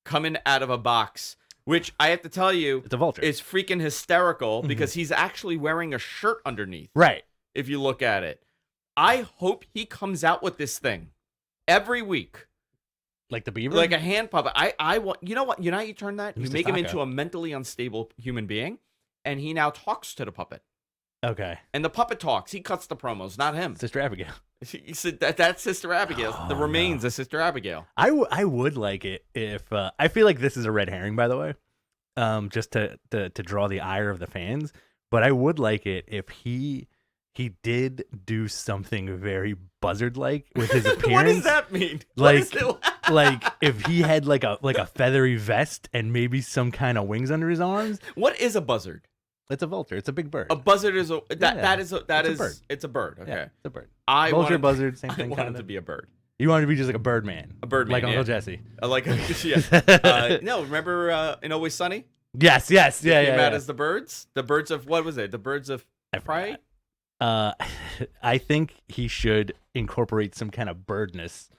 coming out of a box, which I have to tell you, it's a vulture. Is freaking hysterical because he's actually wearing a shirt underneath. Right. If you look at it. I hope he comes out with this thing every week Like the beaver? Like a hand puppet. I want. You know what? You know how you turn that? You Mr. make him Saka. into a mentally unstable human being, and he now talks to the puppet. Okay. And the puppet talks. He cuts the promos, not him. Sister Abigail. He said that's Sister Abigail. Oh, the remains no. of Sister Abigail. I would like it if I feel like this is a red herring, by the way, just to draw the ire of the fans. But I would like it if he did do something very buzzard-like with his appearance. What does that mean? Like, like if he had like a feathery vest and maybe some kind of wings under his arms. What is a buzzard? It's a vulture. It's a big bird. A buzzard is that is a bird. It's a bird. Okay, Yeah, it's a bird. I Vulture, wanted, buzzard, same I thing. wanted Kind to of. be a bird. You wanted to be just like a bird man. A bird man, like Uncle yeah. Jesse. Yeah. No, remember in Always Sunny? Yes. They Yeah. came out as the birds. The birds of what was it? The birds of prey. I think he should incorporate some kind of birdness.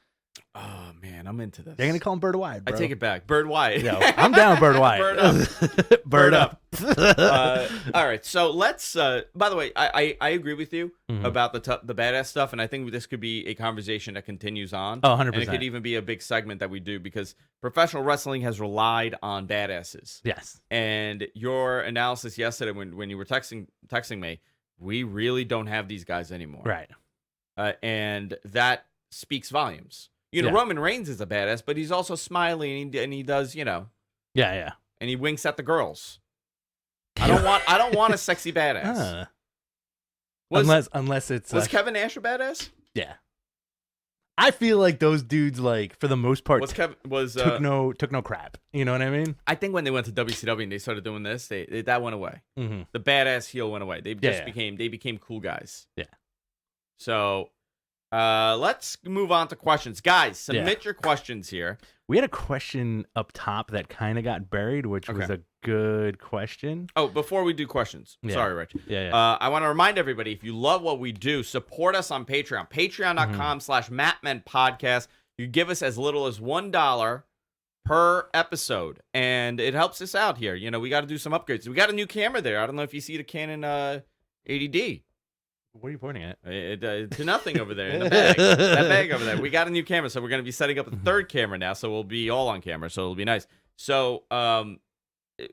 Oh man, I'm into this. They're gonna call him Bird Wyatt, bro. I take it back. Bird Wyatt. Yo, I'm down with Bird Wyatt. Bird up. Bird up. All right, so let's. By the way, I agree with you Mhm. about the badass stuff, and I think this could be a conversation that continues on. Oh, And it 100%. could even be a big segment that we do because professional wrestling has relied on badasses. Yes. And your analysis yesterday when you were texting me, we really don't have these guys anymore. Right. And that speaks volumes. You know, Yeah. Roman Reigns is a badass, but he's also smiling and he does, Yeah. and he winks at the girls. I don't want a sexy badass. Unless it's Was Kevin Nash a badass? yeah. I feel like those dudes, like for the most part, took no crap. You know what I mean? I think when they went to WCW and they started doing this, that went away. Mm-hmm. The badass heel went away. They just Yeah. became cool guys. Yeah. So, let's move on to questions, guys. Submit your questions here. We had a question up top that kind of got buried, which was a good question. Oh, before we do questions, Yeah. sorry, Rich. Yeah. I want to remind everybody, if you love what we do, support us on Patreon. Patreon.com/MattmenPodcast. You give us as little as $1 per episode, and it helps us out here. You know, we got to do some upgrades. We got a new camera there. I don't know if you see the Canon 80D. What are you pointing at? To nothing over there in the bag. That bag over there. We got a new camera, so we're going to be setting up a third camera now, so we'll be all on camera, so it'll be nice. So,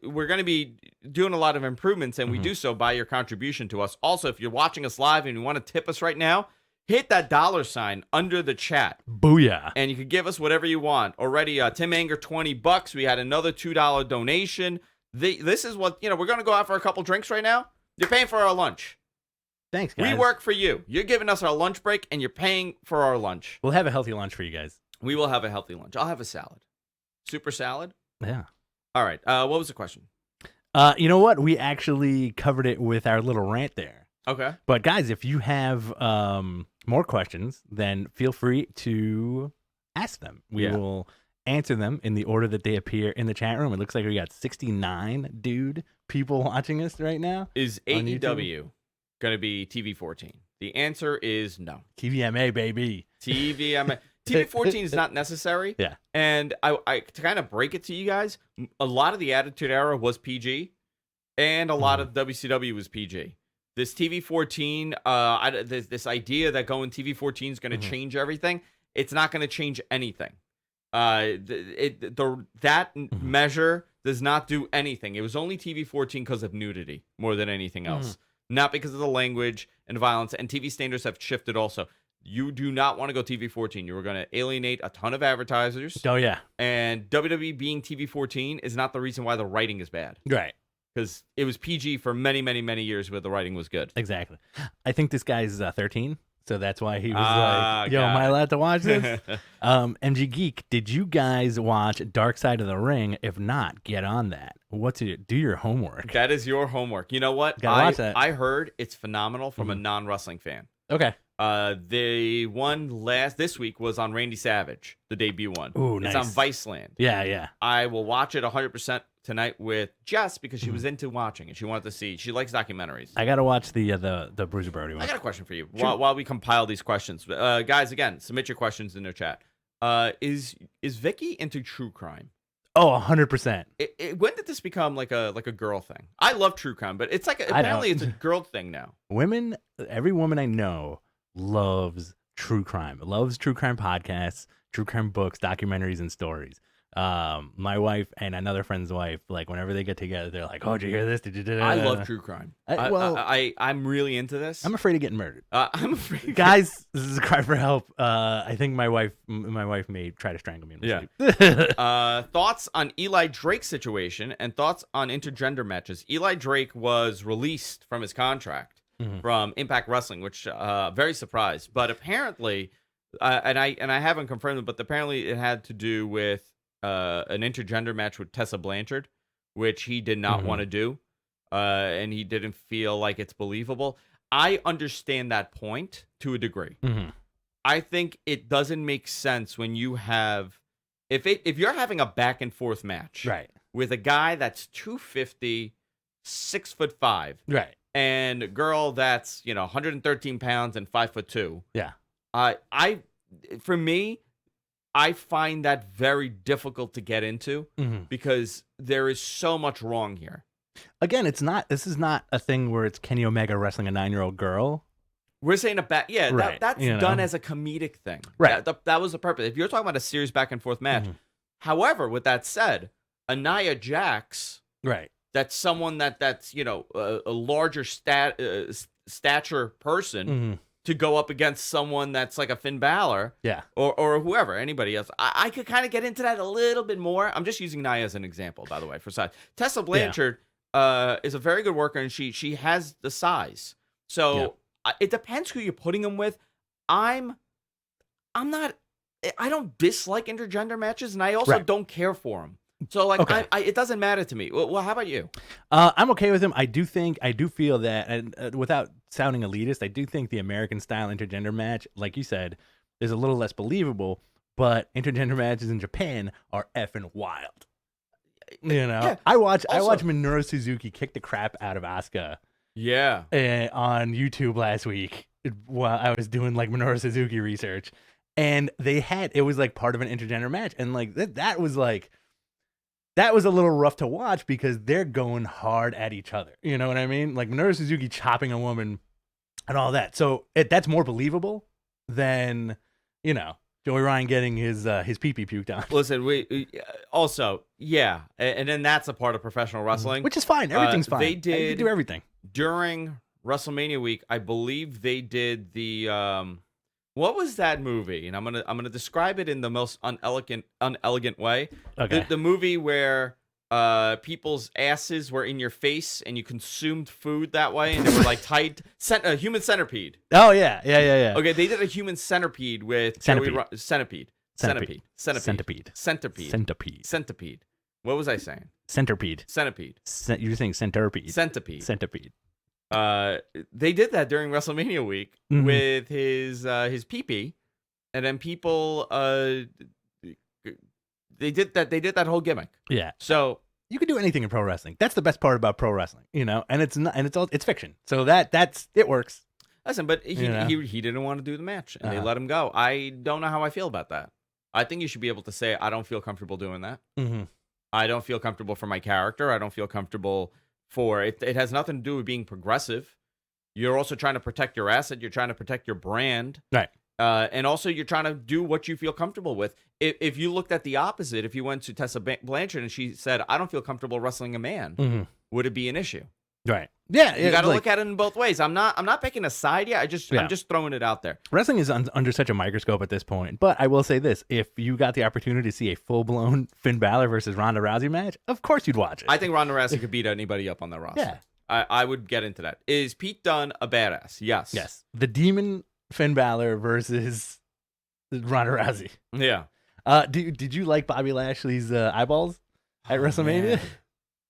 we're going to be doing a lot of improvements, and we do so by your contribution to us. Also, if you're watching us live and you want to tip us right now, hit that $sign under the chat. Booyah. And you can give us whatever you want. Already, Tim Anger, $20. We had another $2 donation. This is what, we're going to go out for a couple drinks right now. You're paying for our lunch. Thanks, guys. We work for you. You're giving us our lunch break, and you're paying for our lunch. We'll have a healthy lunch for you guys. We will have a healthy lunch. I'll have a salad. Super salad? Yeah. All right. What was the question? You know what? We actually covered it with our little rant there. Okay. But guys, if you have more questions, then feel free to ask them. We will answer them in the order that they appear in the chat room. It looks like we got 69 people watching us right now. Is AEW going to be TV14? The answer is no. TVMA, baby. TVMA. TV14 is not necessary. Yeah. And I to kind of break it to you guys, a lot of the Attitude Era was PG, and a lot of WCW was PG. This TV14, this idea that going TV14 is going to change everything, it's not going to change anything. That measure does not do anything. It was only TV14 because of nudity more than anything else. Not because of the language and violence, and TV standards have shifted also. You do not want to go TV14. You are going to alienate a ton of advertisers. Oh, yeah. And WWE being TV14 is not the reason why the writing is bad. Right. Because it was PG for many, many, many years where the writing was good. Exactly. I think this guy's 13, so that's why he was like, yo, am I allowed to watch this? MG Geek, did you guys watch Dark Side of the Ring? If not, get on that. Do your homework. That is your homework. You know what? Gotta watch that. I heard it's phenomenal from a non-wrestling fan. Okay. The one this week was on Randy Savage, the debut one. Ooh, It's nice. on Viceland. Yeah. I will watch it 100% tonight with Jess because she was into watching it. She wanted to see. She likes documentaries. I gotta watch the Bruiser Brody one. I got a question for you Sure. while we compile these questions. Guys, again, submit your questions in the chat. Is Vicky into true crime? Oh, 100%. When did this become like a girl thing? I love true crime, but it's like apparently it's a girl thing now. Every woman I know loves true crime. Loves true crime podcasts, true crime books, documentaries, and stories. My wife and another friend's wife, like whenever they get together, they're like, "Oh, did you hear this? Did you?" I love true crime. I'm really into this. I'm afraid of getting murdered. I'm afraid, guys. This is a cry for help. I think my wife may try to strangle me. Yeah. Thoughts on Eli Drake's situation and thoughts on intergender matches. Eli Drake was released from his contract from Impact Wrestling, which very surprised. But apparently, and I haven't confirmed it, but apparently it had to do with an intergender match with Tessa Blanchard, which he did not want to do, and he didn't feel like it's believable. I understand that point to a degree. I think it doesn't make sense when you have, if you're having a back and forth match, right, with a guy that's 250, 6'5", right, and a girl that's 113 pounds and 5'2". Yeah, for me, I find that very difficult to get into because there is so much wrong here. Again, this is not a thing where it's Kenny Omega wrestling a 9-year-old girl. We're saying right. That's done as a comedic thing. Right. That was the purpose. If you're talking about a serious back and forth match. However, with that said, Nia Jax, right, that's someone that's a larger stature person. To go up against someone that's like a Finn Balor, or whoever, anybody else. I could kind of get into that a little bit more. I'm just using Nia as an example, by the way, for size. Tessa Blanchard is a very good worker, and she has the size. So it depends who you're putting him with. I don't dislike intergender matches, and I also don't care for them. So it doesn't matter to me. Well, how about you? I'm okay with him. I do feel that, and without sounding elitist, I do think the American style intergender match, like you said, is a little less believable. But intergender matches in Japan are effing wild. I watched Minoru Suzuki kick the crap out of Asuka. Yeah. On YouTube last week while I was doing like Minoru Suzuki research, and it was like part of an intergender match, and like that was a little rough to watch because they're going hard at each other. You know what I mean? Like Minoru Suzuki chopping a woman and all that. So that's more believable than, Joey Ryan getting his pee-pee puked on. Listen, we also, and then that's a part of professional wrestling. Which is fine. Everything's fine. They did do everything. During WrestleMania week, I believe they did the what was that movie? And I'm gonna describe it in the most unelegant way. Okay. The movie where people's asses were in your face and you consumed food that way, and they were like tight. A human centipede. Oh yeah. Okay, they did a human centipede with centipede. What was I saying? Centipede. You were saying centipede. Centipede. They did that during WrestleMania week with his pee-pee, and then people they did that whole gimmick. Yeah. So you can do anything in pro wrestling. That's the best part about pro wrestling, and it's fiction. So it works. Listen, but he didn't want to do the match, and they let him go. I don't know how I feel about that. I think you should be able to say, I don't feel comfortable doing that. I don't feel comfortable for my character. I don't feel comfortable for it. It has nothing to do with being progressive. You're also trying to protect your asset. You're trying to protect your brand. Right. And also you're trying to do what you feel comfortable with. If you looked at the opposite, if you went to Tessa Blanchard and she said, I don't feel comfortable wrestling a man, would it be an issue? Right. Yeah. You got to look at it in both ways. I'm not picking a side yet. I'm just throwing it out there. Wrestling is under such a microscope at this point. But I will say this: if you got the opportunity to see a full-blown Finn Balor versus Ronda Rousey match, of course you'd watch it. I think Ronda Rousey could beat anybody up on their roster. Yeah. I would get into that. Is Pete Dunne a badass? Yes. Yes. The Demon Finn Balor versus Ronda Rousey. Yeah. Did you like Bobby Lashley's eyeballs at WrestleMania? Man.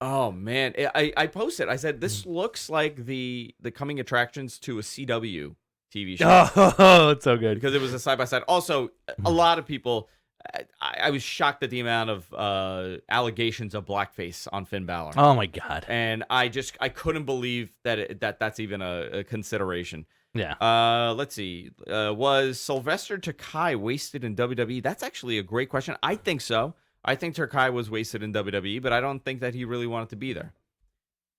Oh man, I posted. I said this looks like the coming attractions to a CW TV show. Oh, it's so good because it was a side by side. Also, a lot of people. I was shocked at the amount of allegations of blackface on Finn Balor. Oh my god! And I couldn't believe that's even a consideration. Yeah. Let's see. Was Sylvester Takai wasted in WWE? That's actually a great question. I think so. I think Takai was wasted in WWE, but I don't think that he really wanted to be there.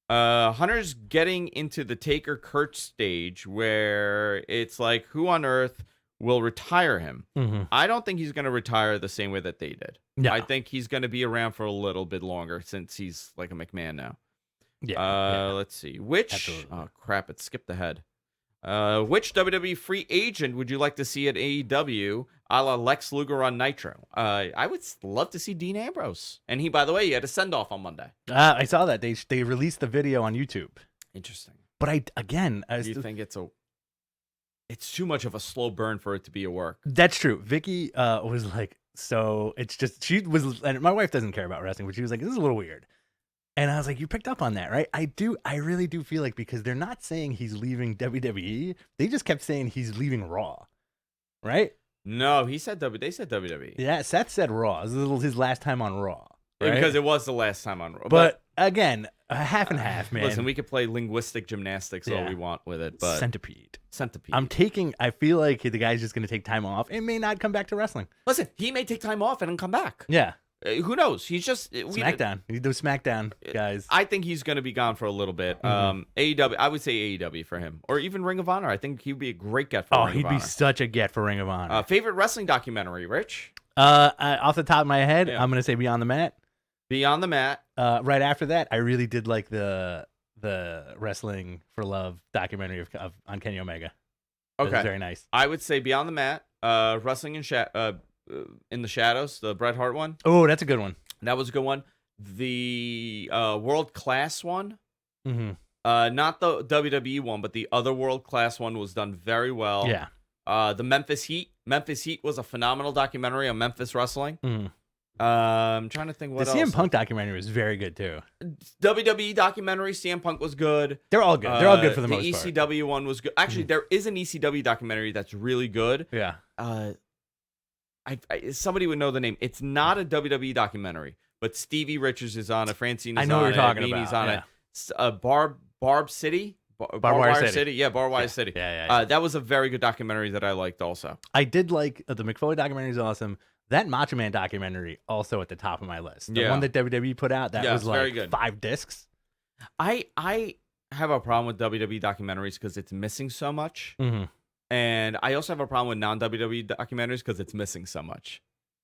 Hunter's getting into the Taker Kurt stage where it's like, who on earth will retire him. Mm-hmm. I don't think he's going to retire the same way that they did. No. I think he's going to be around for a little bit longer since he's like a McMahon now. Yeah. Let's see. Which Absolutely. Oh crap, it skipped ahead. Which WWE free agent would you like to see at AEW, a la Lex Luger on Nitro? I would love to see Dean Ambrose. And he, by the way, he had a send off on Monday. I saw that they released the video on YouTube. Interesting. But I Do you think it's too much of a slow burn for it to be a work? That's true. Vicky was like, so it's just and my wife doesn't care about wrestling, but she was like, this is a little weird. And I was like, you picked up on that, right? I really do feel like, because they're not saying he's leaving WWE, they just kept saying he's leaving Raw, right? No, they said WWE. Yeah, Seth said Raw. This is his last time on Raw. Right? Because it was the last time on Raw. But again, a half and half, man. Listen, we could play linguistic gymnastics all we want with it, but Centipede. I feel like the guy's just going to take time off and may not come back to wrestling. Listen, he may take time off and then come back. Yeah. Who knows? He's just Smackdown. Those Smackdown guys. I think he's going to be gone for a little bit. AEW, I would say AEW for him, or even Ring of Honor. I think he'd be a great get for Ring of Honor. Oh, he'd be such a get for Ring of Honor. Favorite wrestling documentary, Rich? Off the top of my head, I'm going to say Beyond the Mat. Beyond the Mat. Right after that, I really did like the Wrestling for Love documentary on Kenny Omega. Okay, it was very nice. I would say Beyond the Mat, Wrestling in the Shadows, the Bret Hart one. Oh, that's a good one. That was a good one. The World Class one. Mm-hmm. Not the WWE one, but the other World Class one was done very well. Yeah. The Memphis Heat. Memphis Heat was a phenomenal documentary on Memphis wrestling. Mm-hmm. I'm trying to think what else. The CM Punk documentary was very good too. WWE documentary, CM Punk was good. They're all good. They're all good for the most part. The ECW one was good. Actually, there is an ECW documentary that's really good. Yeah. Somebody would know the name. It's not a WWE documentary, but Stevie Richards is on it. Francine is on it. I know what you're talking Meanie's about. on it. Barb City. Barbed Wire City. Yeah, Barbed Wire City. Yeah. That was a very good documentary that I liked also. I did like the McFoley documentary is awesome. That Macho Man documentary also at the top of my list. The one that WWE put out, that was like very good. 5 discs. I have a problem with WWE documentaries because it's missing so much. Mm-hmm. And I also have a problem with non-WWE documentaries because it's missing so much.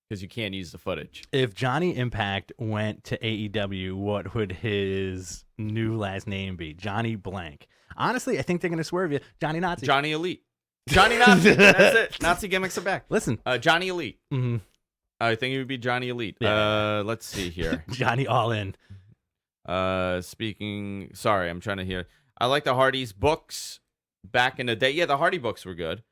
Because you can't use the footage. If Johnny Impact went to AEW, what would his new last name be? Johnny Blank. Honestly, I think they're going to swerve you. Johnny Nazi. Johnny Elite. Johnny Nazi. That's it. Nazi gimmicks are back. Listen. Johnny Elite. Mm-hmm. I think it would be Johnny Elite. Yeah. Let's see here. Johnny All In. Sorry, I'm trying to hear. I like the Hardys books back in the day. Yeah, the Hardy books were good.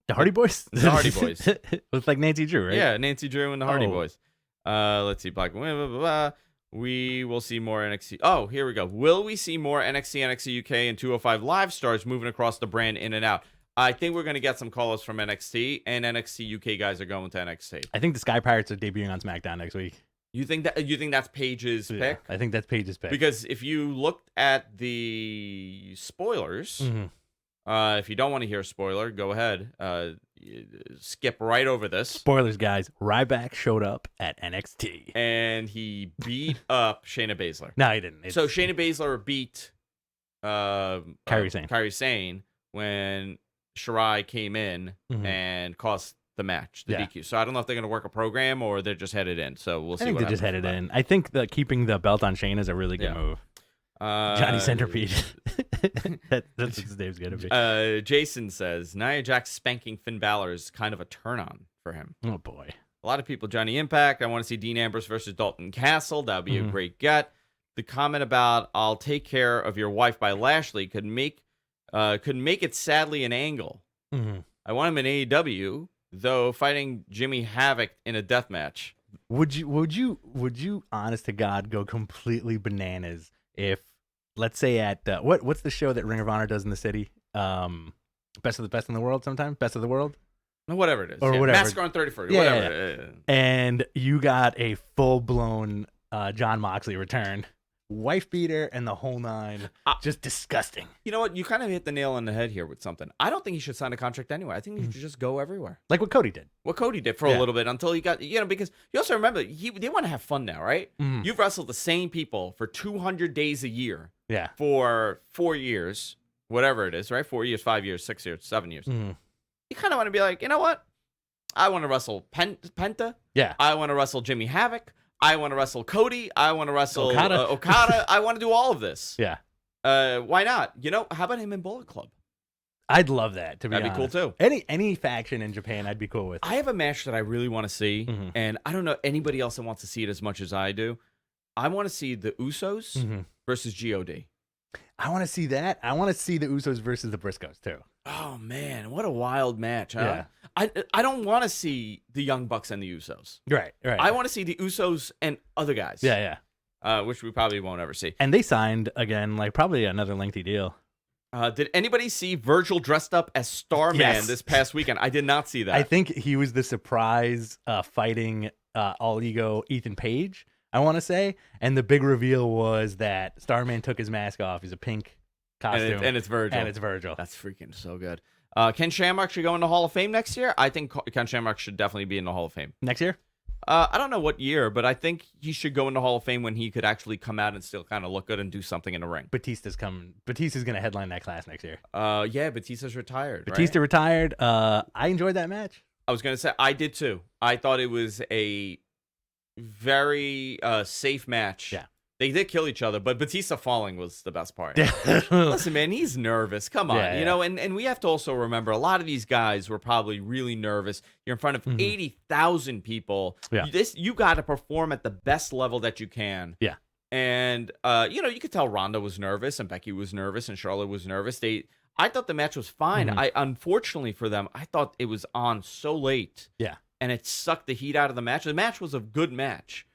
The Hardy Boys? The Hardy Boys. With like Nancy Drew, right? Yeah, Nancy Drew and the Hardy Boys. Let's see. Black. Blah, blah, blah. We will see more NXT. Oh, here we go. Will we see more NXT UK, and 205 Live stars moving across the brand in and out? I think we're going to get some call-ups from NXT, and NXT UK guys are going to NXT. I think the Sky Pirates are debuting on SmackDown next week. You think that's Paige's pick? I think that's Paige's pick. Because if you looked at the spoilers, if you don't want to hear a spoiler, go ahead. Skip right over this. Spoilers, guys. Ryback showed up at NXT. And he beat up Shayna Baszler. No, he didn't. So Shayna Baszler beat Kairi Sane when Shirai came in and cost the match, the DQ. So I don't know if they're going to work a program or they're just headed in. So we'll see. I think they're just headed in. I think that keeping the belt on Shane is a really good move. Johnny Centipede. That's what his name's going to be. Jason says, Nia Jax spanking Finn Balor is kind of a turn-on for him. Oh, boy. A lot of people, Johnny Impact. I want to see Dean Ambrose versus Dalton Castle. That would be a great get. The comment about I'll take care of your wife by Lashley could make it sadly an angle. I want him in AEW, though fighting Jimmy Havoc in a death match. Would you honest to God go completely bananas if, let's say at what's the show that Ring of Honor does in the city? Best of the Best in the World sometime? Best of the World? Whatever it is. Or whatever. Massacre on 31st. Whatever. Yeah. And you got a full-blown Jon Moxley return. Wife beater and the whole nine. Just disgusting. You know what? You kind of hit the nail on the head here with something. I don't think he should sign a contract anyway. I think he should just go everywhere. Like what Cody did. What Cody did for a little bit until he got, because you also remember, they want to have fun now, right? You've wrestled the same people for 200 days a year. Yeah. For 4 years, whatever it is, right? 4 years, 5 years, 6 years, 7 years. You you kind of want to be like, you know what? I want to wrestle Penta. Yeah. I want to wrestle Jimmy Havoc. I want to wrestle Cody. I want to wrestle Okada. I want to do all of this. Yeah. Why not? How about him in Bullet Club? I'd love that, to be honest. That'd be cool, too. Any faction in Japan, I'd be cool with. I have a match that I really want to see, and I don't know anybody else that wants to see it as much as I do. I want to see the Usos versus G.O.D. I want to see that. I want to see the Usos versus the Briscoes, too. Oh, man. What a wild match, huh? Yeah. I don't want to see the Young Bucks and the Usos. Right. I want to see the Usos and other guys. Yeah. Which we probably won't ever see. And they signed, again, like probably another lengthy deal. Did anybody see Virgil dressed up as Starman this past weekend? I did not see that. I think he was the surprise fighting All Ego Ethan Page, I want to say. And the big reveal was that Starman took his mask off. He's a pink costume. And it's Virgil. That's freaking so good. Ken Shamrock should go in the Hall of Fame next year. I think Ken Shamrock should definitely be in the Hall of Fame. Next year? I don't know what year, but I think he should go in the Hall of Fame when he could actually come out and still kind of look good and do something in the ring. Batista's coming. Batista's going to headline that class next year. Yeah, Batista's retired. Batista retired. I enjoyed that match. I was going to say, I did too. I thought it was a very safe match. Yeah. They did kill each other, but Batista falling was the best part. Listen, man, he's nervous. Come on, and we have to also remember a lot of these guys were probably really nervous. You're in front of 80,000 people. Yeah. You got to perform at the best level that you can. Yeah. And you could tell Ronda was nervous and Becky was nervous and Charlotte was nervous. I thought the match was fine. Unfortunately for them, I thought it was on so late. Yeah. And it sucked the heat out of the match. The match was a good match.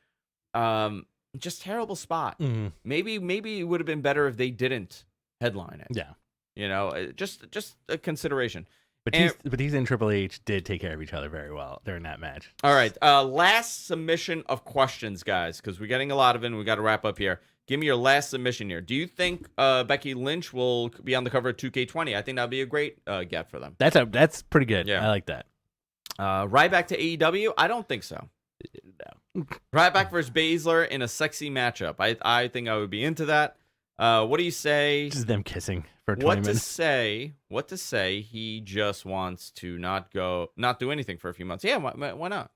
Just terrible spot. Maybe it would have been better if they didn't headline it. Yeah. Just a consideration. Batista and Triple H did take care of each other very well during that match. All right. Last submission of questions, guys, because we're getting a lot of it and we got to wrap up here. Give me your last submission here. Do you think Becky Lynch will be on the cover of 2K20? I think that would be a great get for them. That's pretty good. Yeah. I like that. Right back to AEW? I don't think so. No. Ryback versus Baszler in a sexy matchup. I think I would be into that. What do you say? Just them kissing for 20 minutes. What to say? He just wants to not do anything for a few months. Yeah, why not?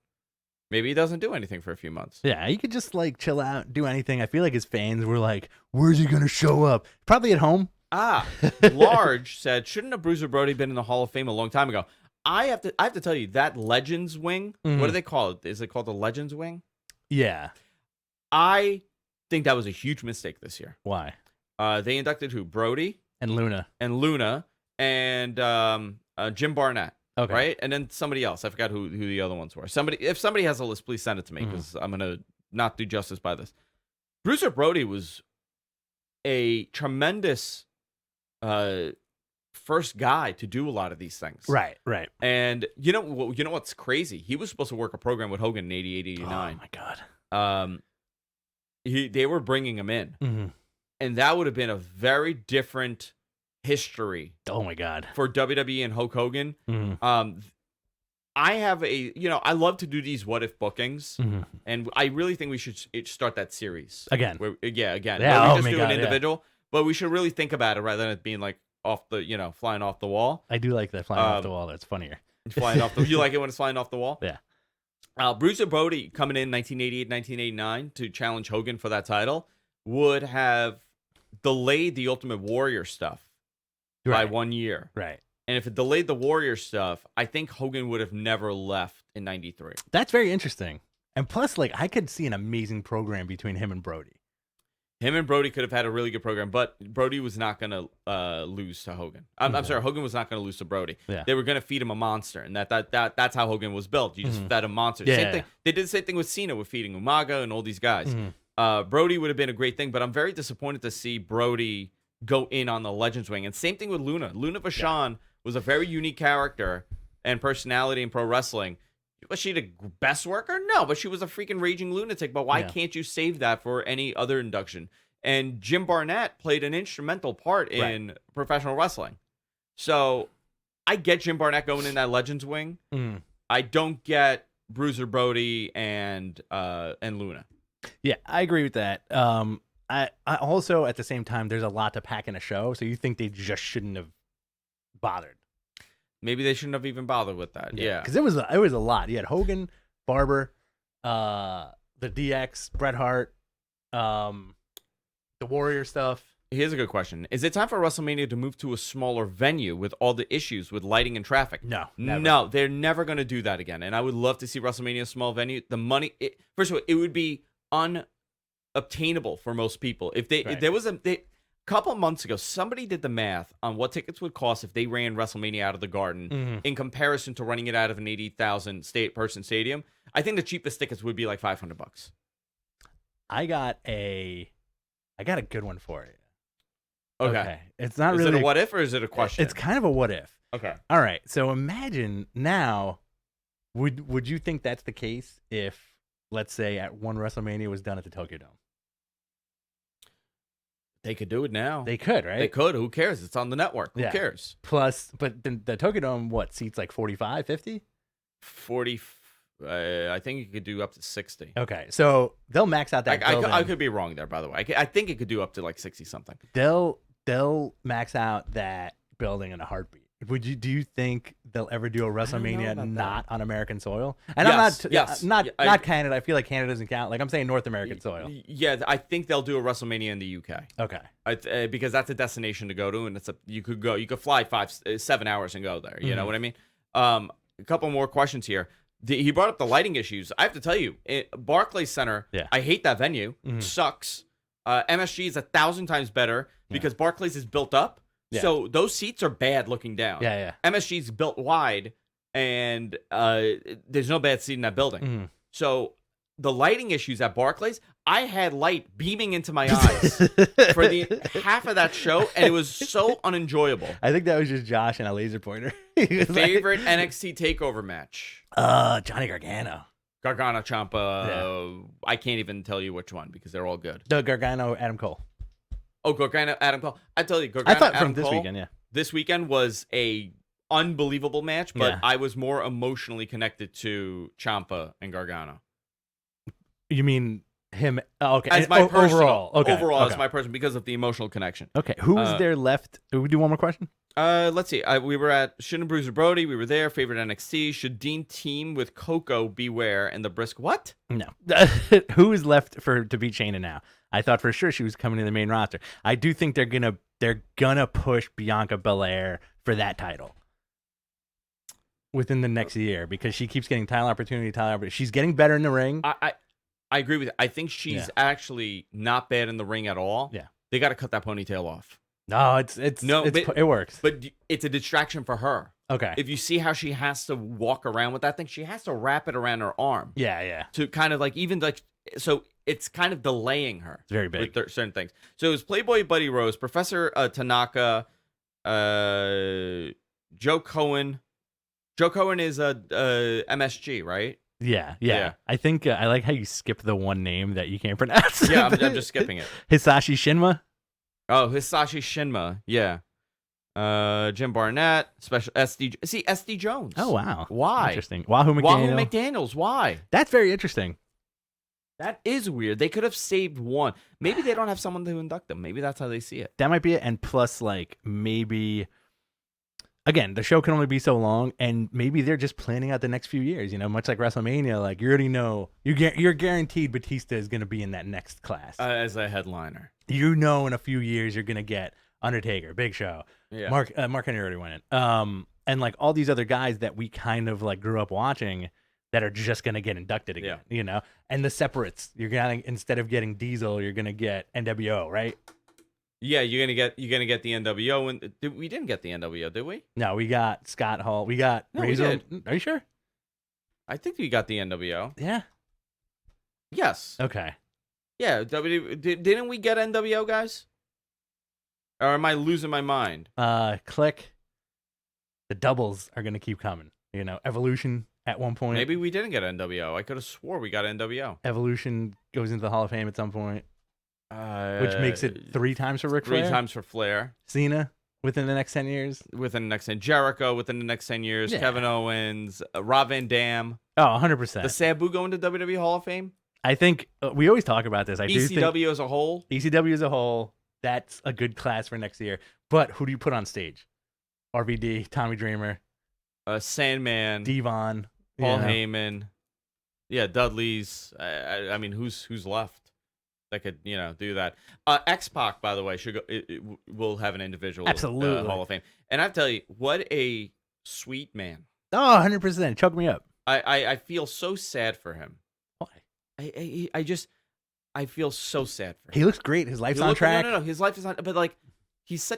Maybe he doesn't do anything for a few months. Yeah, he could just like chill out, do anything. I feel like his fans were like, "Where's he gonna show up? Probably at home." Large said, "Shouldn't have Bruiser Brody been in the Hall of Fame a long time ago?" I have to tell you that Legends wing. What do they call it? Is it called the Legends wing? Yeah. I think that was a huge mistake this year. Why? They inducted who? Brody and Luna and Jim Barnett. Okay. Right, and then somebody else. I forgot who the other ones were. If somebody has a list, please send it to me because I'm gonna not do justice by this. Bruiser Brody was a tremendous first guy to do a lot of these things. Right. And you know what's crazy? He was supposed to work a program with Hogan in 88, 89. Oh my God. They were bringing him in, and that would have been a very different history. Oh my God. For WWE and Hulk Hogan. I have I love to do these what if bookings, and I really think we should start that series again. Again. Yeah, we just do an individual, but we should really think about it rather than it being like off the flying off the wall. I do like that flying off the wall. That's funnier. Flying off the. You like it when it's flying off the wall? Yeah. Bruiser Brody coming in 1988, 1989 to challenge Hogan for that title would have delayed the Ultimate Warrior stuff by 1 year. Right. And if it delayed the Warrior stuff, I think Hogan would have never left in 93. That's very interesting. And plus, like, I could see an amazing program between him and Brody. Him and Brody could have had a really good program, but Brody was not going to lose to Hogan. I'm sorry, Hogan was not going to lose to Brody. Yeah. They were going to feed him a monster, and that's how Hogan was built. You just fed him monsters. Yeah, Same thing. They did the same thing with Cena with feeding Umaga and all these guys. Brody would have been a great thing, but I'm very disappointed to see Brody go in on the Legends wing. And same thing with Luna. Luna Vachon was a very unique character and personality in pro wrestling. Was she the best worker? No, but she was a freaking raging lunatic. But why can't you save that for any other induction? And Jim Barnett played an instrumental part in professional wrestling. So I get Jim Barnett going in that Legends wing. I don't get Bruiser Brody and Luna. Yeah, I agree with that. I also, at the same time, there's a lot to pack in a show, so you think they just shouldn't have bothered. Maybe they shouldn't have even bothered with that. Yeah. Because it was a lot. You had Hogan, Barber, the DX, Bret Hart, the Warrior stuff. Here's a good question. Is it time for WrestleMania to move to a smaller venue with all the issues with lighting and traffic? No. Never. No, they're never going to do that again. And I would love to see WrestleMania a small venue. The money, first of all, it would be unobtainable for most people. If there was a couple of months ago, somebody did the math on what tickets would cost if they ran WrestleMania out of the Garden in comparison to running it out of an 80,000 person stadium. I think the cheapest tickets would be like $500. I got a good one for you. Okay. It's not really. Is it it a what if or is it a question? It's kind of a what if. Okay. All right. So imagine now, would you think that's the case if, let's say, at one WrestleMania was done at the Tokyo Dome? They could do it now. They could, right? They could. Who cares? It's on the network. Who cares? Plus, but the Tokyo Dome, what, seats like 45, 50? 40. I think you could do up to 60. Okay, so they'll max out that building. I could be wrong there, by the way. I think it could do up to like 60 something. They'll max out that building in a heartbeat. Do you think they'll ever do a WrestleMania not on American soil? And yes, not Canada. I feel like Canada doesn't count. Like I'm saying North American soil. Yeah, I think they'll do a WrestleMania in the UK. Okay. Because that's a destination to go to, and you could fly 7 hours and go there. You know what I mean? A couple more questions here. He brought up the lighting issues. I have to tell you, Barclays Center, I hate that venue. Sucks. MSG is 1,000 times better because Barclays is built up. Yeah. So those seats are bad looking down. Yeah. MSG's built wide, and there's no bad seat in that building. So the lighting issues at Barclays, I had light beaming into my eyes for the half of that show, and it was so unenjoyable. I think that was just Josh and a laser pointer. Favorite NXT TakeOver match? Johnny Gargano. Gargano, Ciampa. Yeah. I can't even tell you which one because they're all good. The Gargano, Adam Cole. Oh, Gargano, Adam Cole. I tell you, Gargano, I thought Adam from this Cole, weekend, yeah. This weekend was a unbelievable match, but I was more emotionally connected to Ciampa and Gargano. You mean him? Oh, okay. As my personal, overall, overall, as my person because of the emotional connection. Okay, who was there left? Did we do one more question? Let's see. We were at Shin and Bruiser Brody. We were there. Favorite NXT. Should Dean team with Coco Beware and the Brisk? What? No. Who is left to beat Chyna now? I thought for sure she was coming to the main roster. I do think they're gonna push Bianca Belair for that title within the next year because she keeps getting title opportunity. She's getting better in the ring. I agree with you. I think she's actually not bad in the ring at all. Yeah. They got to cut that ponytail off. No, it works. But it's a distraction for her. Okay. If you see how she has to walk around with that thing, she has to wrap it around her arm. Yeah. To kind of so it's kind of delaying her. It's very big. With certain things. So it was Playboy Buddy Rose, Professor Tanaka, Joe Cohen. Joe Cohen is MSG, right? Yeah. I think I like how you skip the one name that you can't pronounce. Yeah, I'm just skipping it. Hisashi Shinma. Oh, Hisashi Shinma. Yeah. Jim Barnett, special SD. See, SD Jones. Oh, wow. Why? Interesting. Wahoo McDaniels. Why? That's very interesting. That is weird. They could have saved one. Maybe they don't have someone to induct them. Maybe that's how they see it. That might be it. And plus, maybe, again, the show can only be so long, and maybe they're just planning out the next few years. Much like WrestleMania. You already know you're guaranteed Batista is going to be in that next class as a headliner. In a few years you're going to get Undertaker, Big Show. Yeah. Mark Henry already went in. And all these other guys that we kind of grew up watching that are just going to get inducted again, And the separates, instead of getting Diesel, you're going to get NWO, right? Yeah, you're going to get the NWO and we didn't get the NWO, did we? No, we got Scott Hall. We got Razor. We did. Are you sure? I think we got the NWO. Yeah. Yes. Okay. Yeah, didn't we get NWO, guys? Or am I losing my mind? Click. The doubles are going to keep coming. Evolution at one point. Maybe we didn't get NWO. I could have swore we got NWO. Evolution goes into the Hall of Fame at some point. Which makes it 3 times for Ric Flair. 3 times for Flair. Cena within the next 10 years. Within the next 10. Jericho within the next 10 years. Yeah. Kevin Owens. Rob Van Dam. Oh, 100%. The Sabu going to WWE Hall of Fame? I think we always talk about this. ECW as a whole? ECW as a whole. That's a good class for next year. But who do you put on stage? RVD, Tommy Dreamer, Sandman, Devon, Paul Heyman, Dudley's. I mean, who's left that could do that? X-Pac, by the way, will have an individual absolutely Hall of Fame. And I tell you, what a sweet man. Oh, 100%. Choke me up. I feel so sad for him. Why? I feel so sad for him. He looks great. His life's on track. No. His life is on. But like, he's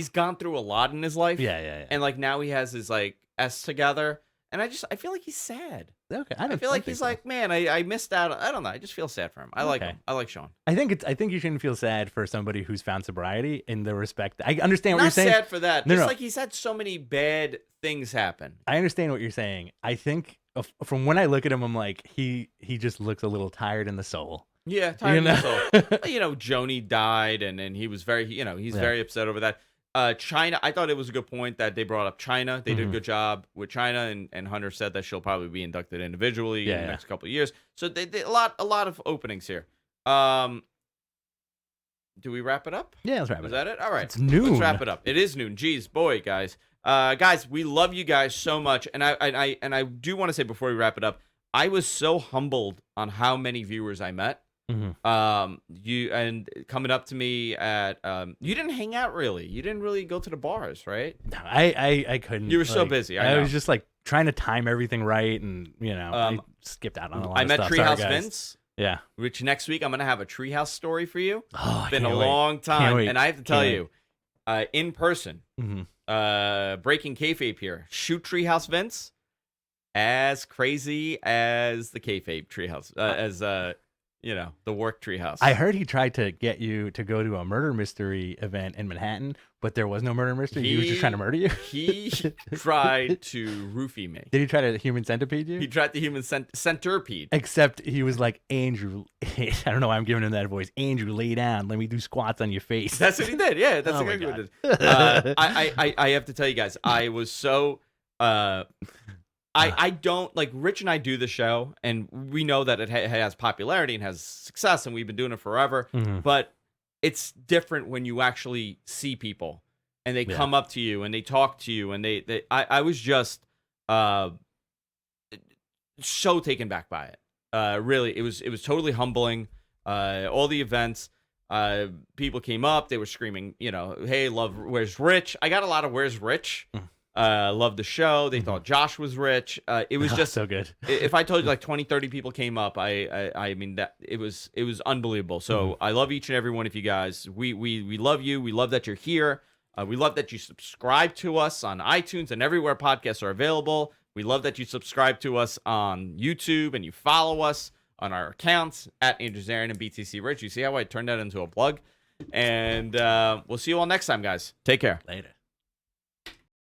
gone through a lot in his life. Yeah. And like now he has his like S together, and I feel like he's sad. Okay, I feel like he's like, man, I missed out. I don't know. I just feel sad for him. I like him. I like Shawn. I think you shouldn't feel sad for somebody who's found sobriety in the respect. I understand what you're saying. Not sad for that. No. Like he's had so many bad things happen. I understand what you're saying. I think from when I look at him, I'm like, he just looks a little tired in the soul. Yeah, tired in the soul. Joni died, and he was very, he's very upset over that. Chyna, I thought it was a good point that they brought up Chyna. They did a good job with Chyna, and Hunter said that she'll probably be inducted individually in the next couple of years. So they did a lot of openings here. Do we wrap it up? Yeah, let's wrap it up. Is that it? All right. It's noon. Let's wrap it up. It is noon. Jeez, boy, guys. Guys, we love you guys so much, and I do want to say before we wrap it up, I was so humbled on how many viewers I met. You and coming up to me at you didn't hang out really. You didn't really go to the bars, right? No, I couldn't. You were so busy. I was just like trying to time everything right, and I skipped out on a lot of stuff. I met Treehouse Vince. Yeah. Which next week I'm gonna have a Treehouse story for you. Oh, it's been a long time, and I have to tell you, in person, breaking kayfabe here. Shoot Treehouse Vince, as crazy as the kayfabe Treehouse, as the work Treehouse. I heard he tried to get you to go to a murder mystery event in Manhattan, but there was no murder mystery. He was just trying to murder you. He tried to roofie me. Did he try to human centipede you? He tried the human centipede. Except he was like, Andrew, I don't know why I'm giving him that voice. Andrew, lay down. Let me do squats on your face. That's what he did. Yeah, that's exactly what he did. I have to tell you guys, I was so... I don't like Rich and I do the show, and we know that it has popularity and has success, and we've been doing it forever. But it's different when you actually see people and they come up to you and they talk to you, and I was just so taken back by it. Really, it was totally humbling. All the events, people came up, they were screaming, hey, love, where's Rich? I got a lot of where's Rich. Loved the show. They thought Josh was rich. It was just so good. If I told you like 20, 30 people came up, I mean that it was unbelievable. So I love each and every one of you guys. We love you. We love that you're here. We love that you subscribe to us on iTunes and everywhere podcasts are available. We love that you subscribe to us on YouTube and you follow us on our accounts at Andrew Zarin and BTC Rich. You see how I turned that into a plug? And we'll see you all next time, guys. Take care. Later.